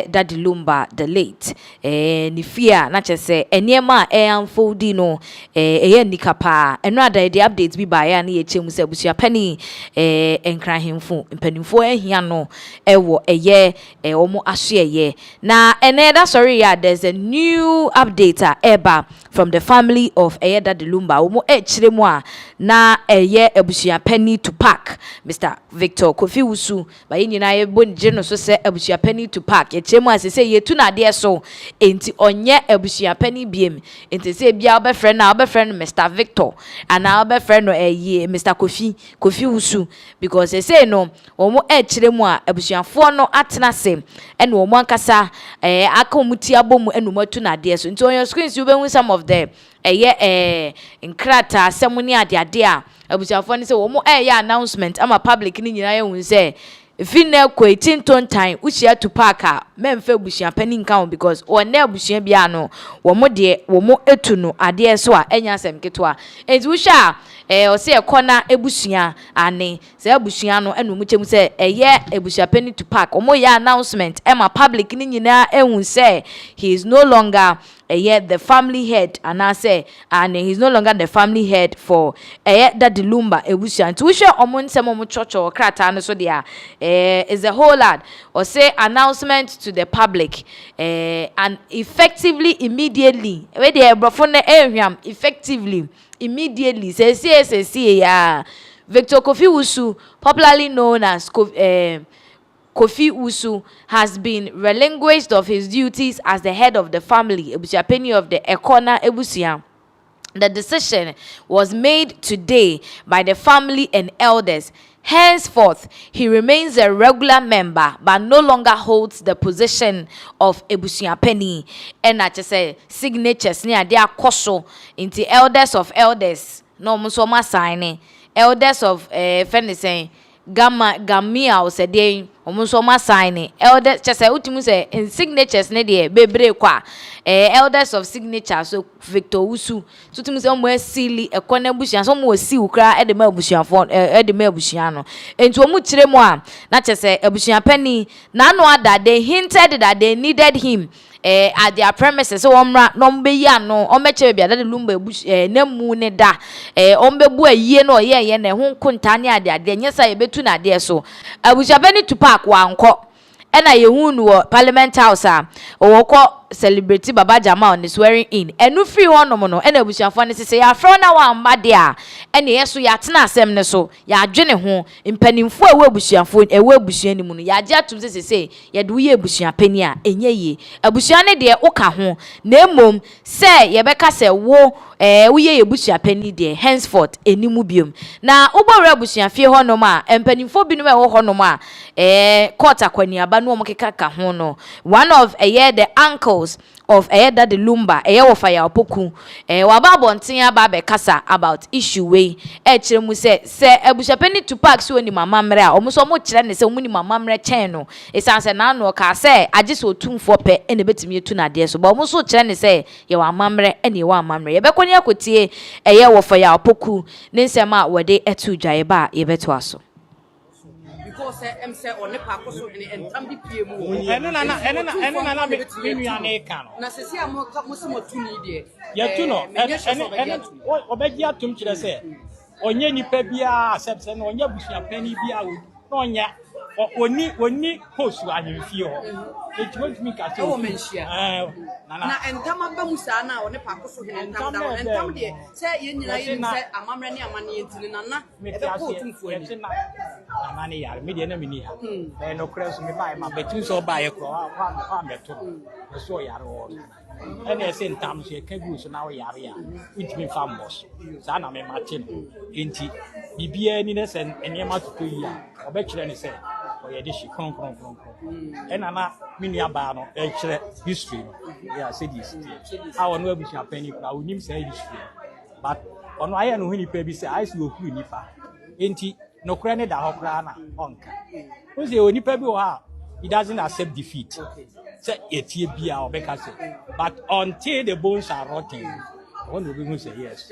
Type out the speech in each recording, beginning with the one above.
Daddy Lumba the late ni fear na chese eniema unfoldi no nikapa eno ada the updates bi ba ya na ye chemu se Abusuapanyin enkran hemfo mpanimfo ehia no ewo omo ahye na that sorry ya there's a new update eba from the family of Daddy Lumba omo chiremu a na Abusuapanyin Tupac Mr. Victor Kofi Wusu ba yinina ye bonje no so se Abusuapanyin Tupac chemu asese yetu na de so enti onye Abusuapanyin biem enti se bia obefriend na obefriend Mr. Victor ana obefriend no Mr. Kofi Wusu because they say no omo chiremu a abusuafo no atena se ene omo ankasa aka omuti abomu ene omo na de so enti on your screens you be some of the nkrata semuni ade a abusuafo ne se omo announcement ama public ni nyina ye hun se Fine kwaitin ton time uchia Tupac memfa Abusuapanyin kan because one abusua bia no womo etu no ade so a enya asem keto enti usha o se Ekuona ebusua ane se abusua no eno mu chemu se Abusuapanyin Tupac omo ya announcement ema public ni nyina ehun se he is no longer the family head and I say and he's no longer the family head for Daddy Lumba ebusia nti usha omo nsem omo chocho krata no so dia is a whole lot or say announcement to the public and effectively immediately we dey brofo na ehwam effectively immediately say ya Victor Kofi Wusu popularly known as Kofi Wusu has been relinquished of his duties as the head of the family, Abusuapanyin of the Ekuona Ebusia. The decision was made today by the family and elders. Henceforth, he remains a regular member but no longer holds the position of Abusuapanyin. And I just say signatures near their koso into elders of elders. No musoma signing. Elders of saying Gamia or said they almost my signing elders just say ultimu say in signatures ne de bebre kwa elders of signature so Victor Wusu so ultimu say omo asili Ekuona Ebusia so omo asi ukra e de ma abusuafo e de ma abusia no enti omo kire mu a na chese Abusuapanyin na no ada they hinted that they needed him at their premises so omra no mbeya no omeche bia Daddy Lumba nemu ne da ombebu ayie no ye na ho nkonta ne ade nyesa ye betu na ade so Abusuapanyin Tupac wanko ena yehu no Parliament House a owoko celebrity Baba Jama on swearing in enu free honom no ena abusuafo ne sese ya afro na wa mbade a ena yeso ya tena asem ne so ya adwene ho mpanimfo ewe abusua ni mu no ya agye atum sese ye de wo Abusuapanyin a enye ye abusua ne de oka ho na emom se ye beka se wo wo ye Abusuapanyin de henceforth enimu biom na ubawre abusuafie honom a mpanimfo binom e wo honom a court akwaniaba no omkeka ka ho no one of the uncles of Daddy Lumba wo fire opoku wababonten aba kasa about issue we kire mu se Abusuapanyin Tupac so ni mama mre a omuso mo kire ne se omuni mama mre chen no esanse na no ka se age so otumfo pe ene betimi etu na de so ba omuso kire ne se ye wa mamre ene wa mamre ye bekoni akotie wo fire opoku ne nsema wode etu dwaye ba ye beto aso because say on the park so and tambi piemu eno na me nuane ka no na sesi am mo tuni de ya tu no eno obeji atum kire se onye nipa bia accept se no onye Abusuapanyin bia no onya oni hosu anyimfie ho it won't me ka o menhia na entama ba musa na on the park so entam da entam de se ye nyina ye se amamre ne amane yentini na e be ko tumfo ni na ne yare me de na me ni ha no kra so me ba ma betin so ba ye kro wa meto so yare wo ene se entam so ye ka bi so na wo yare ya utimi fam boss sa na me ma tin enti bibia ni na se enema tutu yi a obekire ni se oye de shi kron ena na minu aba no e kire history no ya say this a wonu Abusuapanyin kra onim say history but ono aye no huni pa bi say I see okuru nifa enti no kra ne da ho kra na onka o say onipa bi o ha he doesn't accept defeat say etie bia obeka say but until the bones are rotten one will be say yes.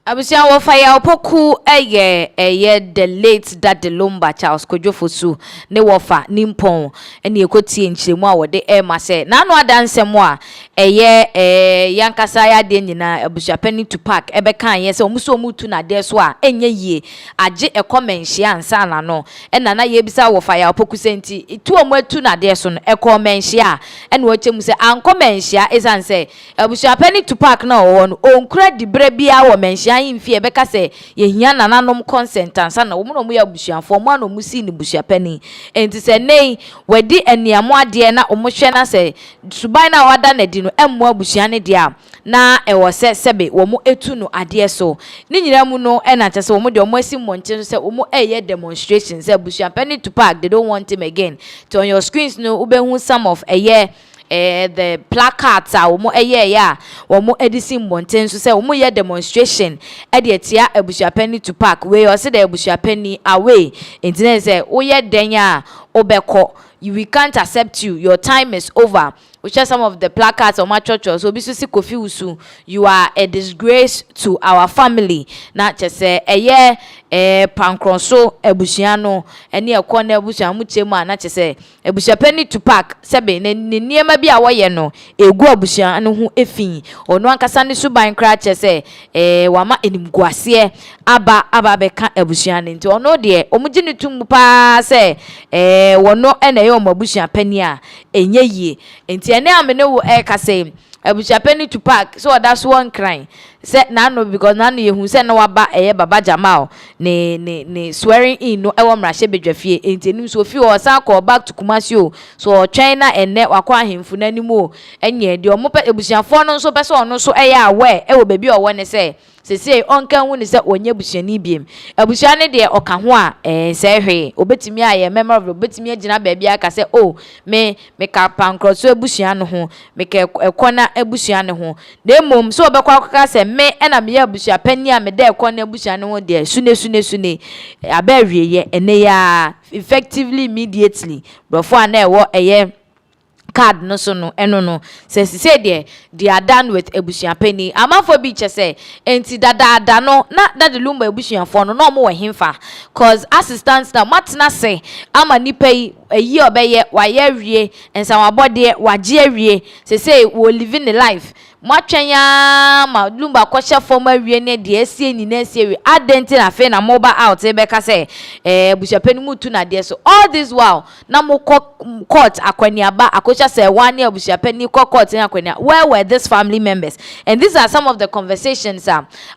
Abusia wo fire opoku eye the late that the Lumba Charles Kojofosu ne wofa nimpon ene ekotie nchiremu a wode ma se na no adansem a eye yankasa ya de nyina Abusuapani Tupac kan ye se omuso omutu na de so a enye yie age ekomenhia ansa na no na ye bisa wo fire opoku senti itu omuatu na de so no ekomenhia ene wo chemu se ankomenhia esanse Abusuapani Tupac na wo no onkura dibre bia wo menhia yimfie ebeka se yehia nananom consent ansa na wo no mu ya busuafo mo no mu si ni Busuapani enti se nei wadi eniamo ade na omohwe na se suban na wada na di no emmo abusuane dia na ewo se sebe wo mu etu no ade so ni nyira mu no na chese wo mu de omo asi monche se wo mu demonstration se Busuapani Tupac they don't want him again. So on your screens no ubehu some of the placards a womo ya womo edisi mbonten so say womo ye demonstration e de tia Abusuapani Tupac we o se de Abusuapani away intine say wo ye den a obeko we can't accept you, your time is over, which are some of the placards on my church. So bisusi Kofi Usu, you are a disgrace to our family. Not just say pankronso ebusiano eni Ekuona ebusian muchema na chese Abusuapani Tupac sebe ne niema bi a woye no egu abusian no ho efin ono ankasa ne suban kra chese wama enimguase aba beka abusian nti ono de omugi ne tum pa se wono ene ye omabusuapani a enye yie nti ene amene wo kase Abusuapani Tupac so that's one crying say na no because na no yehu say na waba baba Jamal ne swearing in no ewo mrahye bedwafie enti nim so fi o san call back to Kumasi o so China enne wakwa ahemfu nanimu enye de omo pe ebusuafo no so pese ono so awe ewo bebi owo ne say sese onkan hu ni se onye busuani biem abusuane de oka ho a se hwe obetimi aye memorable obetimi agina ba bia ka se oh me ka pankroso abusuan no ho me ka Ekuona abusuan no ho na mom so obekwa akaka se me na me Abusuapani a me de Ekuona abusuan no ho de sune abawie ye ene ya effectively immediately brofo ana ewo card no so no eno no say they are done with Abusuapani amafo bi che say enti dada no na that the Lumba abusuafo no mo we himfa cause assistants na matna say ama nipa yi obeye wa ye wie ensa wabode waje awie say we living the life matwanya ma Lumba kwasha forma wie ne de asie ni na asie adenti na fe na mobile out e beka say Abusuapani mutu na de so all this while na mo court akwaniaba akocha say one year Abusuapani court in akwania where were these family members and these are some of the conversations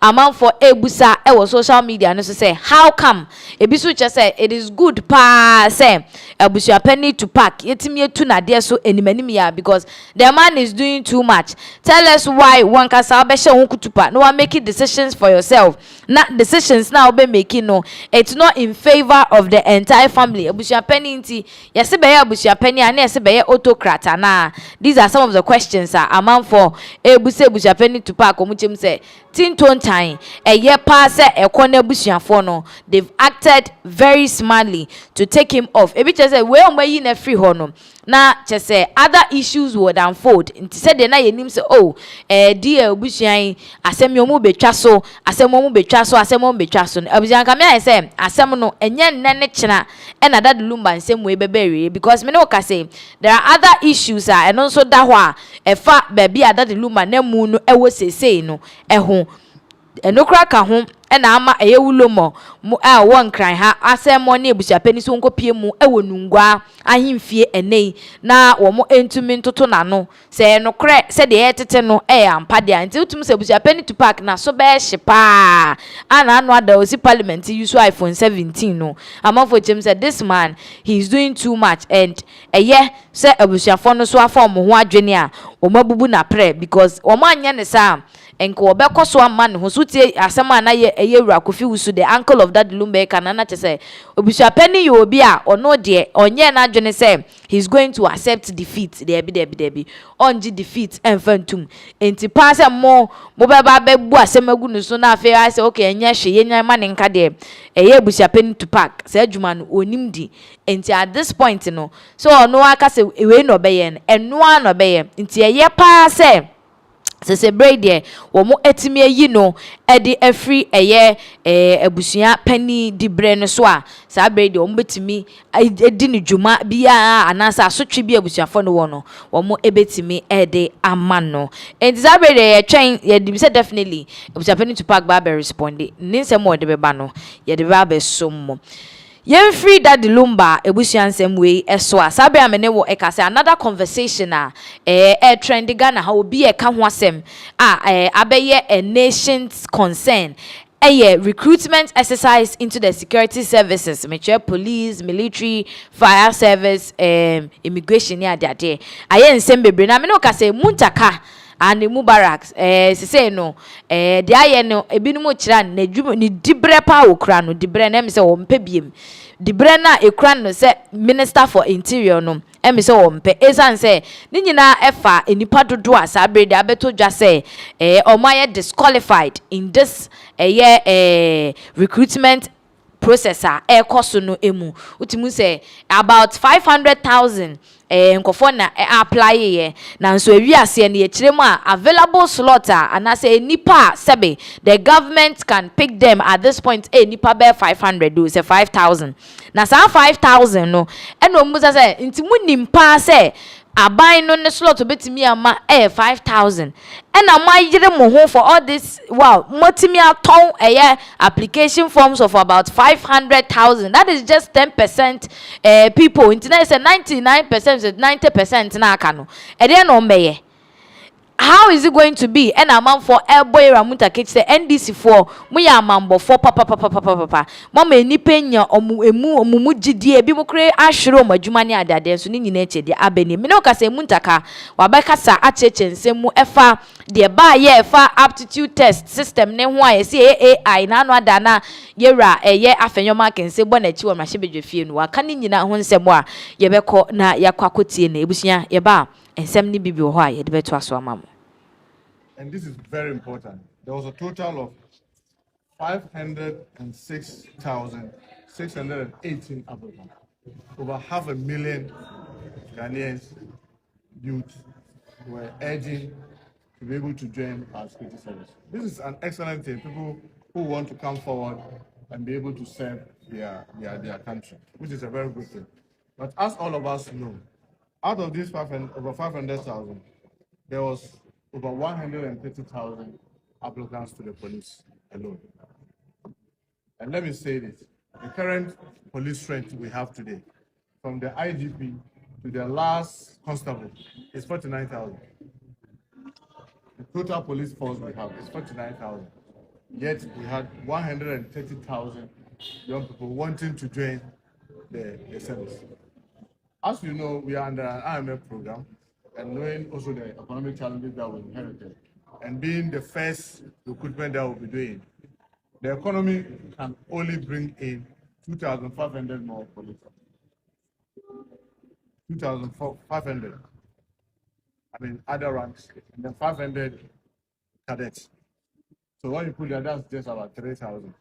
among for ebusa e social media no so say how come ebisu che say it is good pa say Abusuapani Tupac yetimi etu na de so enimanim ya because the man is doing too much. Tell us why one can salvation kutupa no one making decisions for yourself not decisions now be making no it's not in favor of the entire family. Abusuapani nti yesi be Abusuapani and yesi be autocrat na these are some of the questions among for Abusuapani Tupac omuchem say tinton time ye pa se Ekuona abusuafo no they've acted very smartly to take him off ebi che say we omayi na free ho no na che say other issues would unfold nti say de na yenim say oh dear abusuan asem yo mu betwa so asem mo mu betwa so asem mo betwa so abusuan ka me say asem no enye nne chena na that Lumba nsem we bebere because me no ka say there are other issues and also that ho a fa baby that Lumba na mu no ewo sesei no ho enokra ka ho na ama eyewulomo mu a won kran ha asemo na Abusuapani so nkopie mu ewo nungwa ahimfie enei na wo mo entumi ntoto nano se enokre se de yetete no ampa de anti utum se Abusuapani Tupac na so be hyepa ana anu ada osi parliament use iPhone 17 no amafo chem say this man he is doing too much and se Abusuafo no so afom ho adwene a wo mabubu na pre because wo ma anya ne sa enko obekọ so amane ho so tie asema na ye ewura Kofi Usu the uncle of that Lumba kana na chese Abusuapani yo obi a ono de onye na adwene say he's going to accept defeat debi onji defeat enfantum enti pass mo beba bebu asemagu no so na afi say okay enye hwe ye nya ma ne nka de Abusuapani Tupac say adwuma no onim di enti at this point no so ono aka say we no be ye eno ano be ye enti ye pa say se B0dy wo mo etimi ayi no e de afri eye abusua pani dibre no so a sa B0dy wo mo betimi edi ne dwuma bia anasa asotwe bia abusuafo no wo no wo mo ebetimi e de ama no enti sa B0dy ye twen ye dim se definitely abusua pani Tupac ba be respond ni nsem wo de beba no ye de ba be som yen free that the Lumba ebusuansem we eso a sabe amene wo ekase another conversation trend Ghana how obi e ka ho asem abeye a nation's concern recruitment exercise into the security services mature police military fire service immigration ya ade aye nsem bebre na me no ka say muntaka and mu barracks say no de aye no ebinum kira na dwum ni dibre pa okura no dibre na me say wo mpe biem dibre na ekura no say minister for interior no me say wo mpe esan say ni nyina efa enipa dodo a sa B0dy abeto dwa say omaye disqualified in this recruitment processor cost no emu utimu say about 500,000 nkofo na apply ye na nso awiase na ye kiremu a available slot and say nipa sebe the government can pick them at this point nipa be 500 do say 5,000 na sa 5,000 no eno musa say ntimu nimpa say aban no ne slot obetimi ama 5,000 ena mayire mo ho for all this wow motimi aton application forms of about 500,000 that is just 10% people internet say 99% 90% na aka no e dey no mbeye. How is it going to be? And a man for boy Ramuta Kitch say NDC for Muya Mambo for papa. Mama ni penya omu jidie bi mo kre ashro majumani adade so ni nyinache de abeni. Me no ka say muntaka wabaka sa acheche nsemu efa de ba ye efa aptitude test system ne ho aye say AI na no ada na yera afenyoma kense bo na chi wo mahye bedwefie no waka ni nyina ho nsemu a ye beko na yakwakotie na ebusia ye ba ensem ni bibi ho a ye de beto aso amamo. And this is very important. There was a total of 506,618 applicants. Over 500,000 Ghanaians youth were urging to be able to join our security service. This is an excellent thing. People who want to come forward and be able to serve their country, which is a very good thing. But as all of us know, out of these over 500,000, there was over 130,000 applicants to the police alone. And let me say this, the current police strength we have today, from the IGP to the last constable, is 49,000. The total police force we have is 49,000. Yet we had 130,000 young people wanting to join the service. As you know, we are under an IMF program, and knowing also the economic challenges that we inherited, and being the first recruitment that we'll be doing, the economy can only bring in 2,500 more police. 2,500. I mean, other ranks, and then 500 cadets. So when you put that, that's just about 3,000.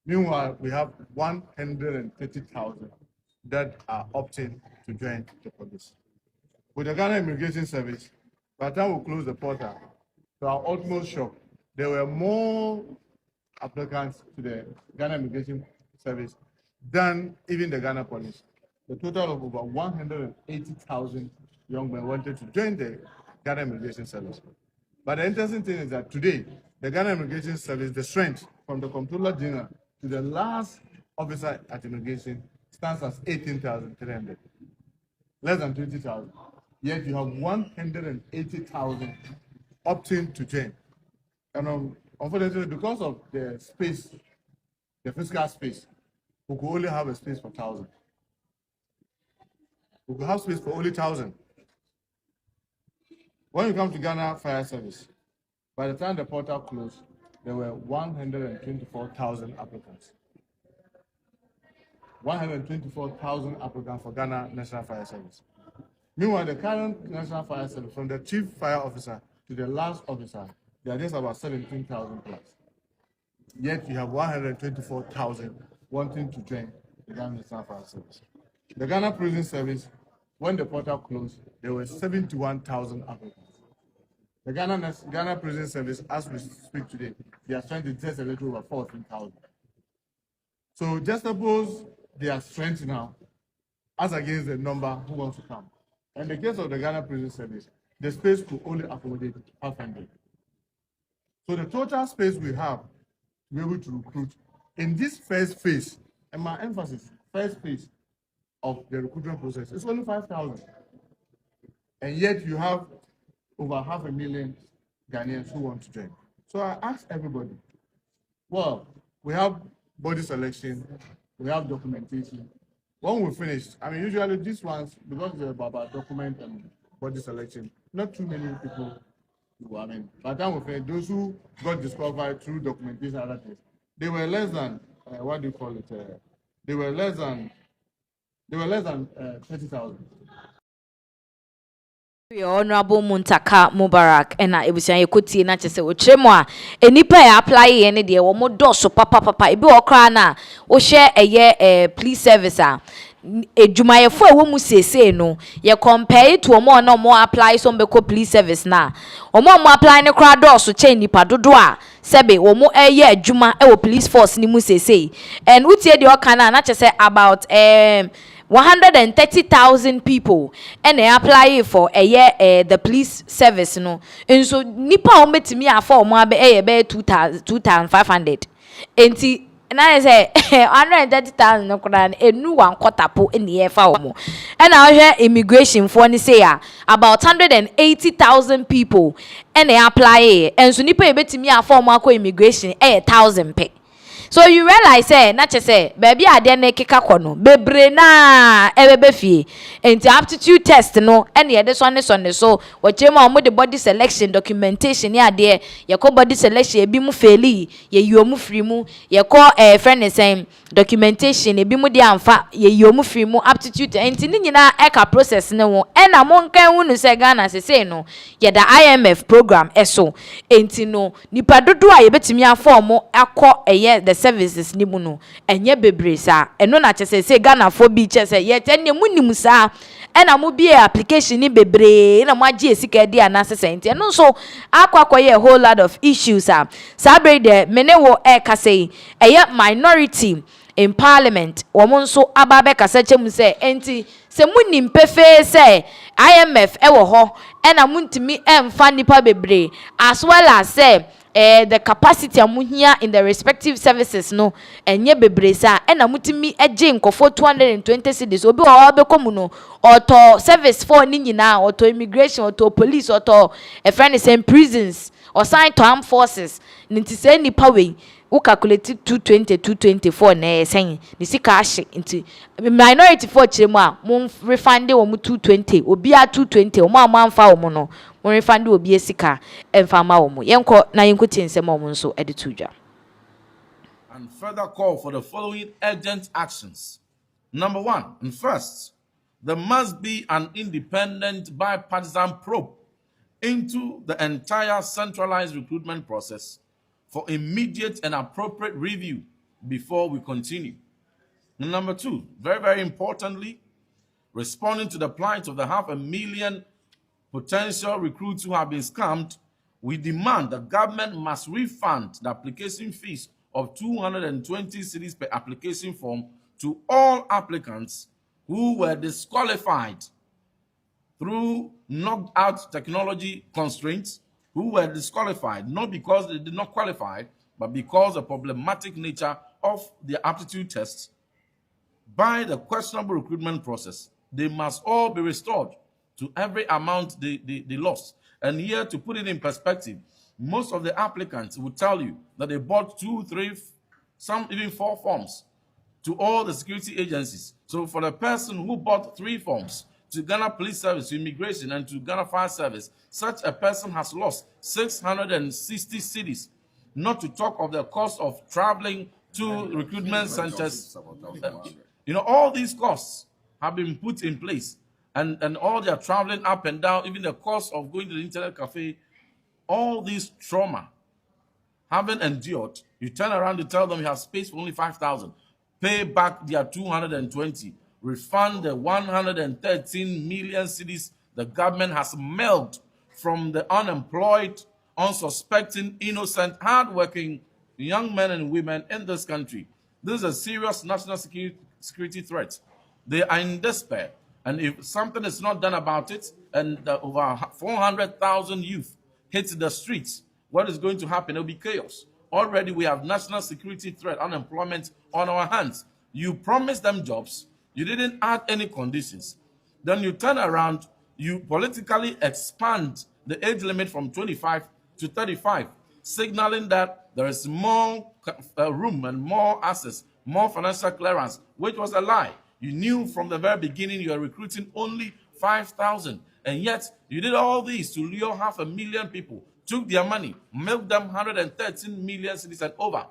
Meanwhile, we have 130,000 that are opting to join the police. With the Ghana Immigration Service, by the time we closed the portal, to our utmost shock, there were more applicants to the Ghana Immigration Service than even the Ghana Police. The total of over 180,000 young men wanted to join the Ghana Immigration Service. But the interesting thing is that today, the Ghana Immigration Service, the strength from the Comptroller General to the last officer at immigration stands as 18,300, less than 20,000. Yet you have 180,000 opting to join. And unfortunately, because of the space, the fiscal space, we could only have a space for 1,000. We could have space for only 1,000. When you come to Ghana Fire Service, by the time the portal closed, there were 124,000 applicants. 124,000 applicants for Ghana National Fire Service. Meanwhile, the current National Fire Service, from the chief fire officer to the last officer, they are just about 17,000 plus. Yet you have 124,000 wanting to join the Ghana National Fire Service. The Ghana Prison Service, when the portal closed, there were 71,000 applicants. The Ghana Prison Service, as we speak today, they are trying to test a little over 14,000. So just suppose they are strength now, as against the number who wants to come. In the case of the Ghana Prison Service, the space could only accommodate 500. So the total space we have to be able to recruit in this first phase, and my emphasis, first phase of the recruitment process, is only 5,000. And yet you have over 500,000 Ghanaians who want to join. So I ask everybody, well, we have body selection, we have documentation. When we finish, I mean, usually these ones, because they're about document and body selection, not too many people do. I mean, by the time we finish, those who got disqualified through documentation and other things, they were less than, what do you call it? They were less than 30,000. Honorable Muntaka Mubarak and Ebusia Yekuti na chese ochiremu a enipa ya apply ye ne de wo mo doso papa ebi okra na wo share police service a edwumayefo a wo mu sese no ye compare to omo na omo apply so mbeko police service na omo apply ne kra doso che nipa dodo a sebe wo mo adwuma e wo police force ni mu sese and utie de oka na chese about 130,000 people and they apply for a year the police service no and so nipa o metimi afa o mo abe be 2,500 enti na say 130,000 no kura enu wan quarter in the fa o mo and na hwe immigration for ni say about 180,000 people and they apply and so nipa e betimi afa o mo akọ immigration 1,000 pe. So you realize na say baby ade na keka kono bebre na ebebe fie enti aptitude test no ene ye de so ne so wachema omo de body selection documentation ya de ye ko body selection ebi mu faili ye yomu free mu ye ko friend same documentation ebi mu de amfa ye yomu free mu aptitude enti ni nyina eka process ne wo ena mo nkan hunu se Ghana se no ye da IMF program eso enti no nipa dodo a ye betimi afọ akọ the services ni mu no enye bebre sa eno na chese se Ghana fo bi chese ye tenne munim sa ena mu bi application ni bebre na mu agi esika di anase sente eno so akwakoye a whole lot of issues sabre de menewo kase eye minority in parliament womo nso ababe kasa chemu se enti se munim pefe se IMF ewo ho ena muntimi emfa nipa bebre as well as say the capacity amuhia in the respective services no enye bebresa ena mutimi eje nkofo 220 cedis obi wa bekomu no auto service for ni nyina auto immigration auto police auto a friend is in prisons or signed to armed forces nti se nipa we wo calculate 224 na esen ni sika ahye nti minority for chiremu a mo refund wo mu 220 obi a 220 o mo amfa wo mo no mo refund obi esika emfama wo mo yenko na yenko tinsem wo mo nso edituja and further call for the following urgent actions. Number 1, and first, there must be an independent bipartisan probe into the entire centralized recruitment process for immediate and appropriate review before we continue. And number 2, very, very importantly, responding to the plight of the 500,000 potential recruits who have been scammed, we demand the government must refund the application fees of 220 cedis per application form to all applicants who were disqualified through knocked out technology constraints, who were disqualified not because they did not qualify, but because of the problematic nature of the aptitude tests by the questionable recruitment process. They must all be restored to every amount they lost. And here, to put it in perspective, most of the applicants will tell you that they bought 2, 3, some even 4 forms to all the security agencies. So for the person who bought 3 forms to Ghana Police Service, to Immigration, and to Ghana Fire Service, such a person has lost 660 cedis, not to talk of the cost of traveling to recruitment centers. All these costs have been put in place, and all their traveling up and down, even the cost of going to the internet cafe, all these trauma having endured, you turn around to tell them you have space for only 5,000. Pay back their 220. Refund the 113 million cedis the government has mailed from the unemployed, unsuspecting, innocent, hardworking young men and women in this country. This is a serious national security threat. They are in despair. And if something is not done about it, and over 400,000 youth hit the streets, what is going to happen? It will be chaos. Already we have national security threat, unemployment on our hands. You promised them jobs. You didn't add any conditions. Then you turn around, you politically expand the age limit from 25 to 35, signaling that there is more room and more access, more financial clearance, which was a lie. You knew from the very beginning you were recruiting only 5,000, and yet you did all this to lure 500,000 people, took their money, milked them 113 million cedis and over,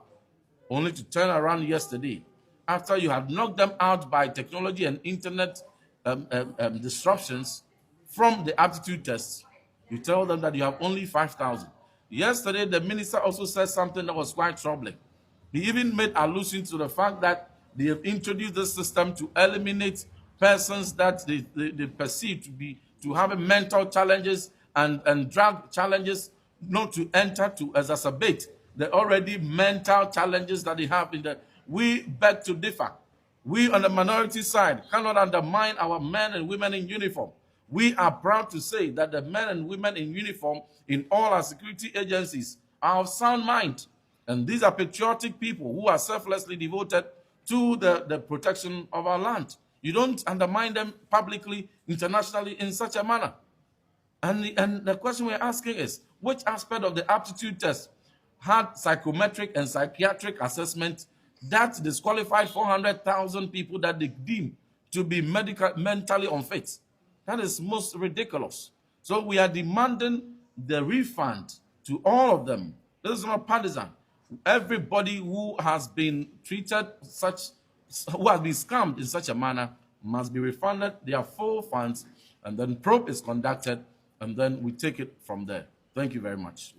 only to turn around yesterday, after you had knocked them out by technology and internet disruptions from the aptitude tests. You tell them that you have only 5,000. Yesterday, the minister also said something that was quite troubling. He even made allusion to the fact that they have introduced this system to eliminate persons that they perceive to have mental challenges and drug challenges, not to enter to exacerbate the already mental challenges that they have in the. We beg to differ. We on the minority side cannot undermine our men and women in uniform. We are proud to say that the men and women in uniform in all our security agencies are of sound mind. And these are patriotic people who are selflessly devoted to the protection of our land. You don't undermine them publicly, internationally in such a manner. And the question we're asking is, which aspect of the aptitude test had psychometric and psychiatric assessment that disqualified 400,000 people that they deem to be mentally unfit? That is most ridiculous. So we are demanding the refund to all of them. This is not partisan. Everybody who has been treated who has been scammed in such a manner must be refunded their full funds, and then probe is conducted, and then we take it from there. Thank you very much.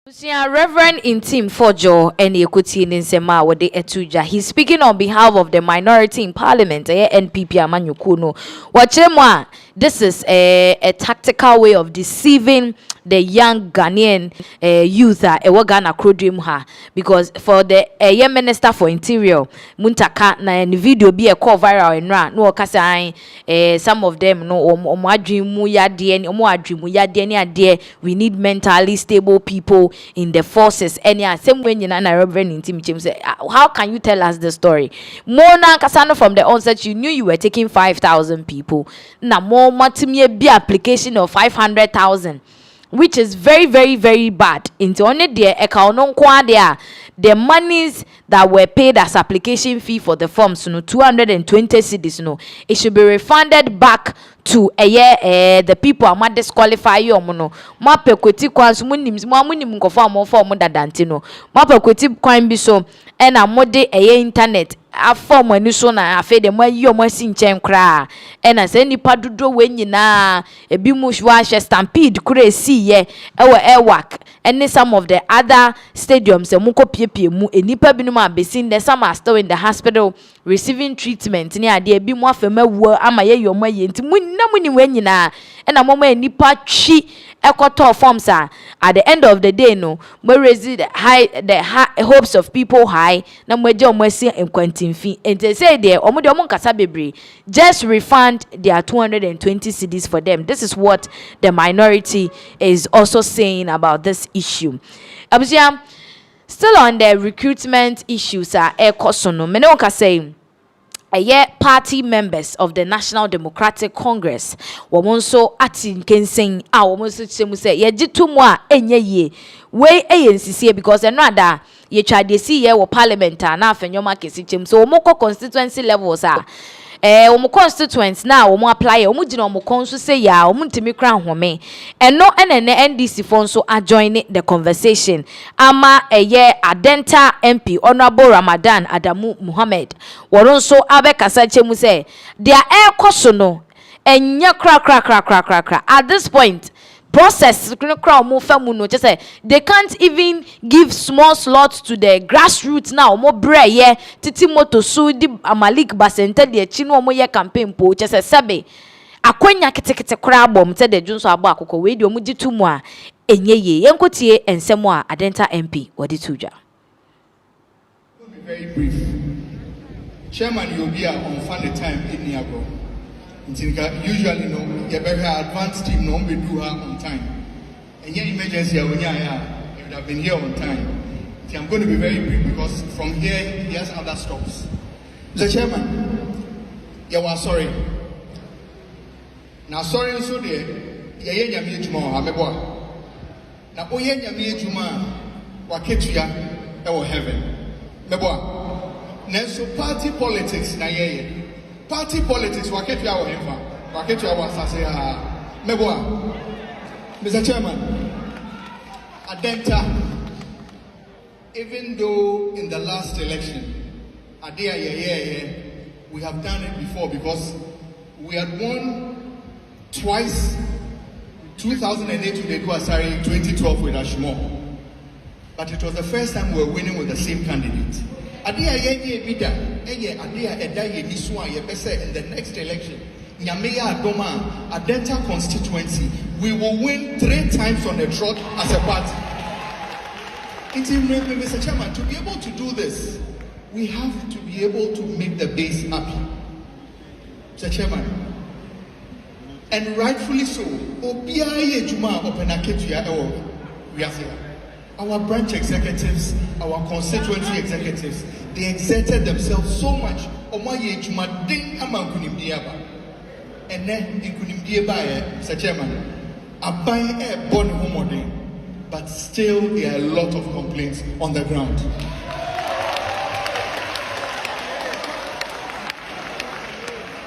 Reverend Intim Fojo and Ekuti Ninsema Wode Etuja. He's speaking on behalf of the minority in parliament, NPP Amanyukuno. Wachemwa, this is a tactical way of deceiving the young Ghanaian youth Ghana Krodrimha, because for the Minister for Interior Muntaka na video be a call viral and ran no kasa some of them no omadrimu ya de we need mentally stable people in the forces. And yeah, same way you na Reverend Intim say, how can you tell us the story? Mona Kasano, from the onset you knew you were taking 5,000 people. Na more matimie be application of 500,000, which is very, very, very bad. Into only the Ekuona there, the monies that were paid as application fee for the forms, 220 cedis, it should be refunded back to the people are not disqualify you mono. Map equity kwansu munim kofa mo form dadantino. Map equity kwan bi so and a mode internet a form when you so na afe de mo yi omo si nchen kra and as any padudo we nyina e bi mu hwa stampede kra si ye ewo airwork and some of the other stadiums e mu kopiepie mu enipa binum abesin the some are still in the hospital receiving treatment ni ade bi mu afema wu ama ye yomo ye nti na muni we nyina and a mama enipa twi ekoto forms at the end of the day no we raise the high hopes of people high na mo je omo si enkwantin fi and they say there omo de omo nkasa bebre just refund their 220 cedis for them. This is what the minority is also saying about this issue. Abusia, still on the recruitment issues ekosono me no ka say party members of the National Democratic Congress womonso ati nkensen womonso chemu say ye gitumu enye ye we ensisi because enada ye twa de si ye wo parliament na afenyoma kesi chemu so womoko constituency levels omo constituents na omo apply omo gina omo konso say ya omo ntimi kra home eno enene NDC fo nso join the conversation ama Adenta MP Honorable Ramadan Adamu Muhammad woron so abekasa chemu say their koso no enya kra at this point process just say they can't even give small slots to the grassroots now more breye titi moto so di amalik basenta de chi no mo ye campaign po just say sebe akwanya ketekete kora bom te de dwunso abo akoko we di omuji tumu a enye ye yenkotie ensemo a Adenta MP wodi tudwa. Be very brief. Chairman Yobia on fund the time in Niago. Usually no you better advanced team no be do her on time. And your emergency when you would have been here on time. I'm going to be very brief because from here he has other stops. Mr. Chairman, you are sorry. Now sorry so there, ye nyame adwuma amebo. Na oye nyame adwuma waketua e wo heaven. Mebo. Nenso party politics na ye. Party politics waketua wo heaven. Waketua wo asase ha. Mebo. Mr. Chairman, Adenta, even though in the last election, we have done it before because we had won twice, 2008 with Edu Asari, 2012 with Ashmo. But it was the first time we were winning with the same candidate. In the next election, Nyameya Adoma, Adenta constituency, we will win 3 times on the trot as a party. Mr. Chairman, to be able to do this, we have to be able to make the base happy. Mr. Chairman, and rightfully so, our branch executives, our constituency executives, they exerted themselves so much. And then Mr. Chairman, but still there are a lot of complaints on the ground.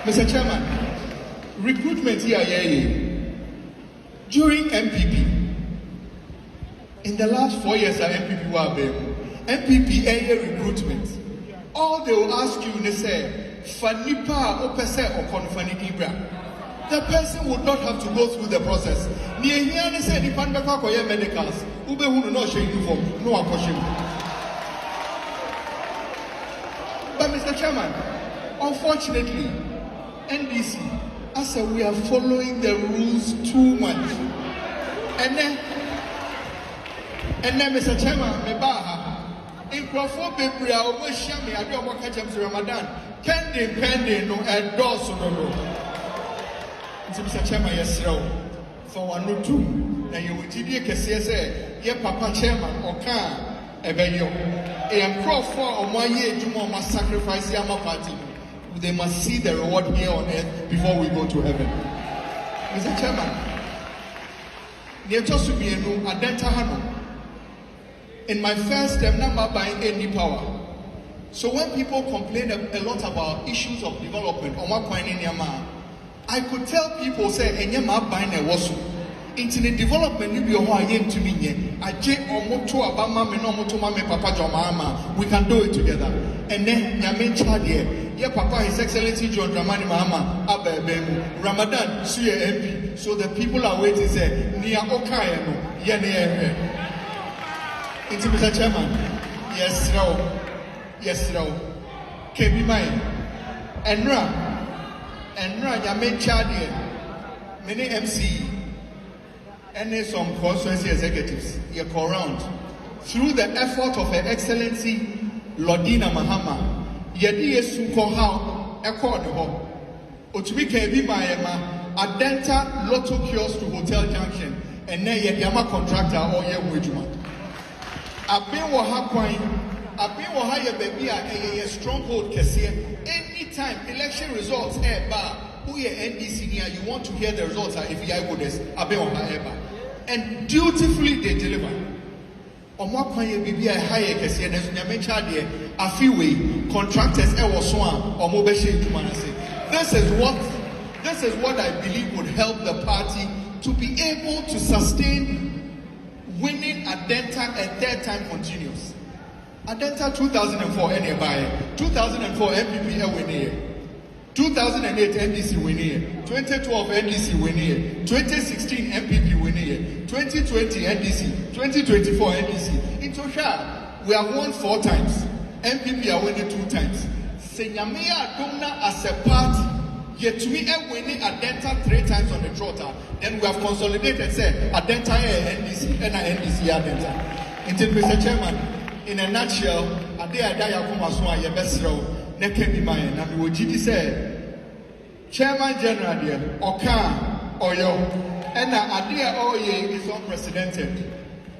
Mr. Chairman, recruitment here during MPP. In the last 4 years at MPP MPP recruitment. All they will ask you they say, Fanipa or Pese or Konfani Ibra. The person would not have to go through the process. Near here they say the Pandaka Koya medicals, Ube who no shame uniform, no approaching. But Mr. Chairman, unfortunately, NDC, I said we are following the rules too much. And then Mr. Chairman, Mebaha, in Crawford Baby, I will share me, I don't want to catch Ramadan. Pending, no endorse no. Mr. Chairman, yes, sir. For 1 or 2, and you will TD say, yeah, Papa Chairman, or car, Ebeyo. And Crawford or my year, Juma must sacrifice Yama party. They must see the reward here on earth before we go to heaven. Mr. Chairman, near Tosubienu, Adenta Hano. In my first term, I'm not buying any power. So when people complain a lot about issues of development, I could tell people, say, Enyama buying a wasu. Internet development, we can do it together. And then, yeah, Papa, His Excellency John Dramani Mahama, Abebemu, Ramadan, Suya MP. So the people are waiting, say, Nia Okayano, Yene. Into Mr. Chairman, yes, no. Can be mine. Enra, Yamen Chadi, many MC, and some constituency executives, you go around. Through the effort of Her Excellency Lordina Mahama, Yadi Suko How, Ekuona, Utumi can be my Adenta Lotto Kiosk to Hotel Junction, and then Yama contractor or Yewujuma. I've been baby a stronghold anytime election results who your NDC near you want to hear the results if you are this and dutifully they deliver. On what point baby a higher Kessia there's a few way contractors or mobile this is what I believe would help the party to be able to sustain winning Adenta a 3rd time continuous. Adenta 2004 anybody. 2004 MPP win here. 2008 NDC win here. 2012 NDC win here. 2016 MPP win here. 2020 NDC. 2024 NDC. In total, we have won 4 times. MPP are winning 2 times. Senyamea Dumna as a party, Yet to me, winning Adenta 3 times on the trotter. Then we have consolidated, say, Adenta NDC, NDC Adenta. Until Mr. Chairman, in a nutshell, a day I die, I come as one, your best row, neck be mine. And we will say, Chairman General, dear, Oka, Oyo, and Adia Oye is unprecedented.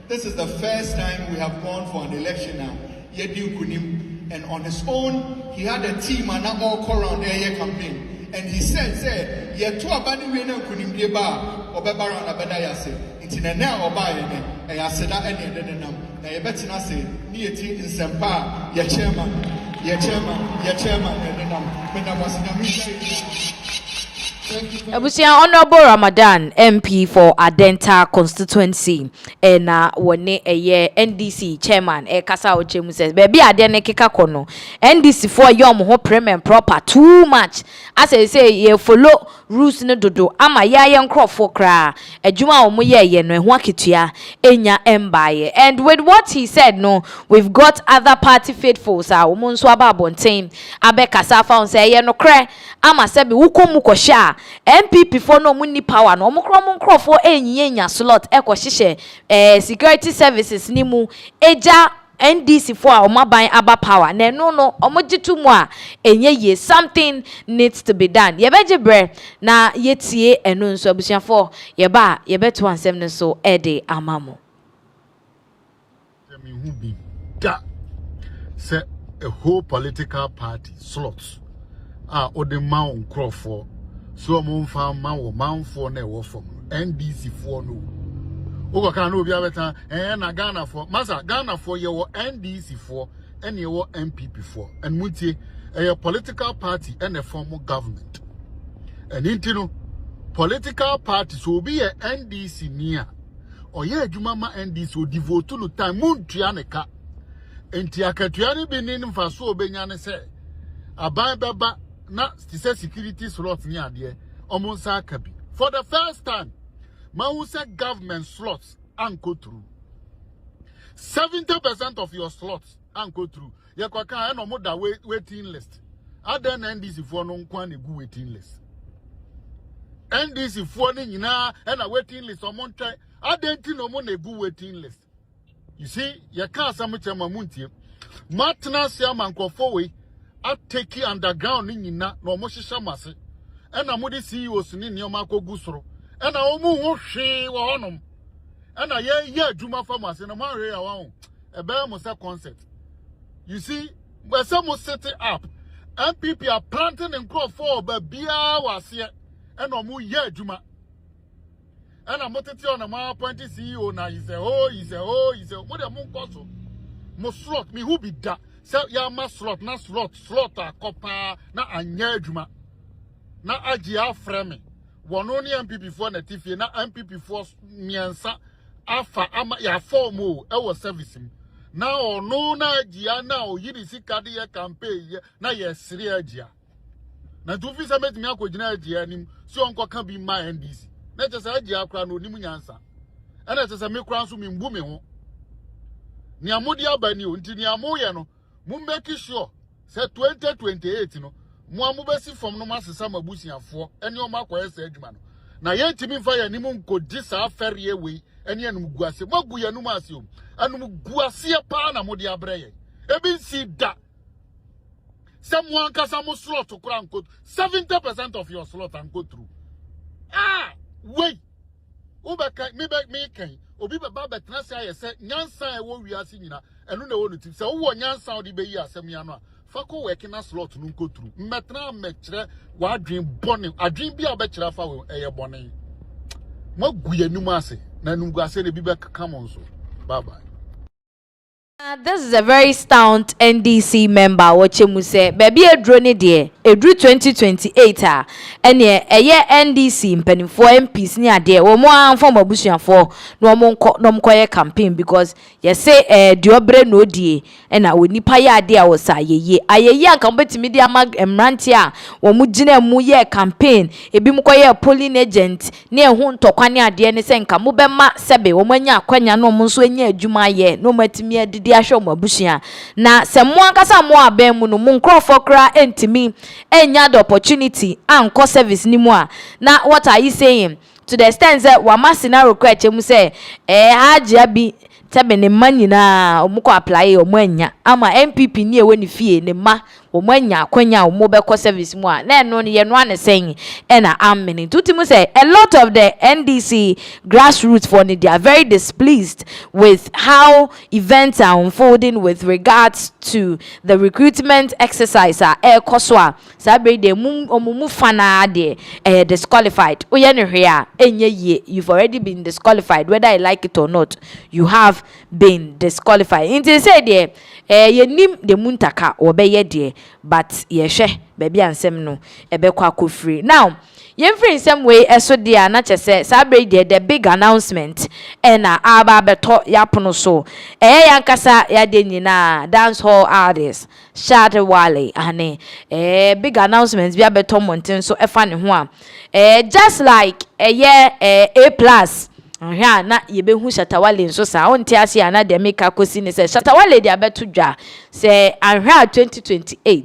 This is the first time we have gone for an election now. Yedi Kunim, and on his own, he had a team and not all around their campaign. And he said, "Ye two abani we na kunim die ba obebara na beda ya se nti na na oba ye ne e ya seda e ne de nam na ye betina se ni yeti nsempa ye chairman de nam me na wasina mi." Abusia Honorable Ramadan MP for Adenta constituency and wone eye NDC chairman kasa ochemu says baby ade ne keka kono NDC for yom ho prim and proper too much as I say ye follow rules ne dodo ama ya ye nkrofo kra adwuma omo ye no ho aketua enya embaye. And with what he said, no, we've got other party faithfuls omo nso aba bonten abe kasa fa say ye no kra ama se be wukomu kosha MPP for no money power no omukro nkrofo enyinya slot ekohihye security services ni mu eja NDC for omaban aba power na no omojitu mu a enye ye something needs to be done. Ye beje bre na yetie eno nso abusuafo ye ba ye beto ansem ne so ede amamo me who be da say a whole political party slots ode ma nkrofo so mo fa ma wo manfo na e wo fom NDC for no Ogo kan no bia beta na Ghana for masa Ghana for ye wo NDC for and ye wo MPP for and mutie a political party and a form of government and intino political party so be a NDC near or ye adwuma ma NDC o devote no time muntua ne ka enti akatua ne bi nin fa so obenya ne se aban beba na security slot ni ade omonsa akabi for the first time man said government slots and go through 70% of your slots and go through ye kwa kan no mo da waiting list adan NDC for no nkwa ne gu waiting list NDC for ni nyina na waiting list omon try adan ti no mo na gu waiting list. You see ye ka asam chema muntie matna sia mankofo we ateki underground ni nyina na omo hihya mase na mo de CEOs ni nioma akogu soro na omu ho hwe wo honom na ye adwuma famase na mo hwe ya wa ho ebe mo se concept. You see we say mo set it up MPP are planting in crop for ba bia wase na omu ye adwuma na mo tete on na appoint CEO na he say mo de mo nkoso mo slot me who be that say ya ma slot na slot akopa na anya adwuma na agi afreme wono ni MPP for na tifie na MPP for miensa afa ama ya form o e wo service na ono na agia na oyiri sikade ye campaign na ye sire agia na tu fi se metimi akogina agia nim so onko ka bi ma NDC na tese agia akra na onim nyansa na tese me kra so me mbu me ho ni amodi abani o nti ni amoye no mu make sure say 2028 no mu amubesi from no masesa mabusiafo ene o makoye sa adwuma no na ye ntimi mfa ya nimu nkodi sa afere we ene enum guase magu ya num ase o anum guase pa na modi abreye ebi nsi da someone kasa mo slot kura nko 70% of your slot and go through wait ubeka me kan obi baba betena se ayese nyansa e wo wiase nyina enu na wo nuti se wo nyansa odi be yi asem ya no a fako working na slot no go through metna mekire wa adwen bone adwen bi a obekire fa we eye bone magu yanum ase na num guase na bi be come so bye bye. This is a very stout NDC member Wachemu say baby Broni de edru 2028 ene eye NDC mpanimfo MPs ni ade wo mo anfo mabusuafo no mo koye campaign because ye say diobre no die na onipa ya ade a wo sa ayeye anka betimi de ama emrante a wo mu gina mu ye campaign ebi mo koye polling agent ne ehu ntokwane ade ne se nka mo bema sebe wo manya akwanya no mo nso enya adwuma ye no matimi adidi ahwe mo abusia na se mo ankasa mo aben mu no mo nkrofo kra entimi enya the opportunity anko service ni mu a na what are you saying to the extent that wa masina request mu say hajia bi tebe ne ma nyina omukọ apply omanya ama MPP ni ewe ni fie ne ma omanya akwanya omobekọ service mu a na eno ne ye no anesen e na amene tutimu say a lot of the NDC grassroots for they are very displeased with how events are unfolding with regards to the recruitment exercise koswa sabre de omumu fana de disqualified oye ne hwe a enye ye you've already been disqualified whether I like it or not you have been disqualified. Inti say there ye nim de muntaka obeye de but ye hwe baby ansem no ebekwa kofri. Now yemfri nsem we eso de na chese sabre de the big announcement na aba beto yapono so yankasa ya de nyina dance hall artist Shatta Wale ane big announcements bi abeto monten so efa ne ho a just like A+ Ahia na yebehu Shatta Wale nso sa onti ase ana de meka kosi ne se Shatta Wale de abeto dwa se ahia 2028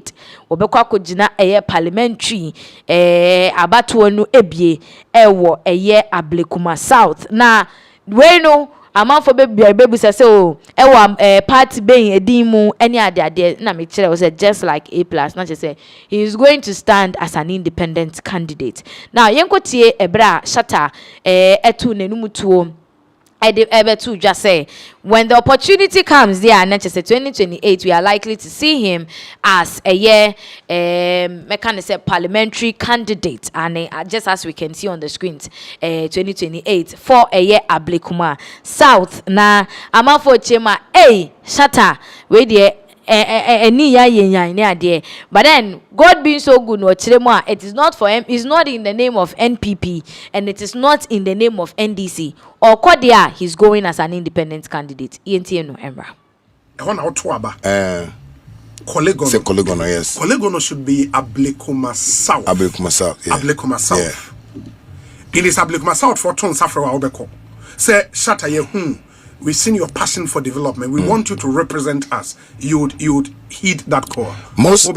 obekwa kogina parliamentary abato anu ebie ewo Ablekuma South na we no amanfo bebu say o ewo party being edimu any ade na me kire o say just like A+ na say he is going to stand as an independent candidate. Now yenkotie ebra Shatta etu nenumutuo to just say when the opportunity comes there and say 2028 we are likely to see him as a parliamentary candidate and just as we can see on the screens 2028 for Ablekuma South na amafo chema Shatta we there but then God being so good it is not for him, it's not in the name of NPP and it is not in the name of NDC or Kodia. He's going as an independent candidate. ENTN Emra. Legon, yes. Legon should be Ablekuma South. Ablekuma South. Yeah. Ablekuma South. Yeah. It is Ablekuma South for Ton Safra Obeko. Say Shatta ye we've seen your passion for development. We want you to represent us. You would heed that call. Most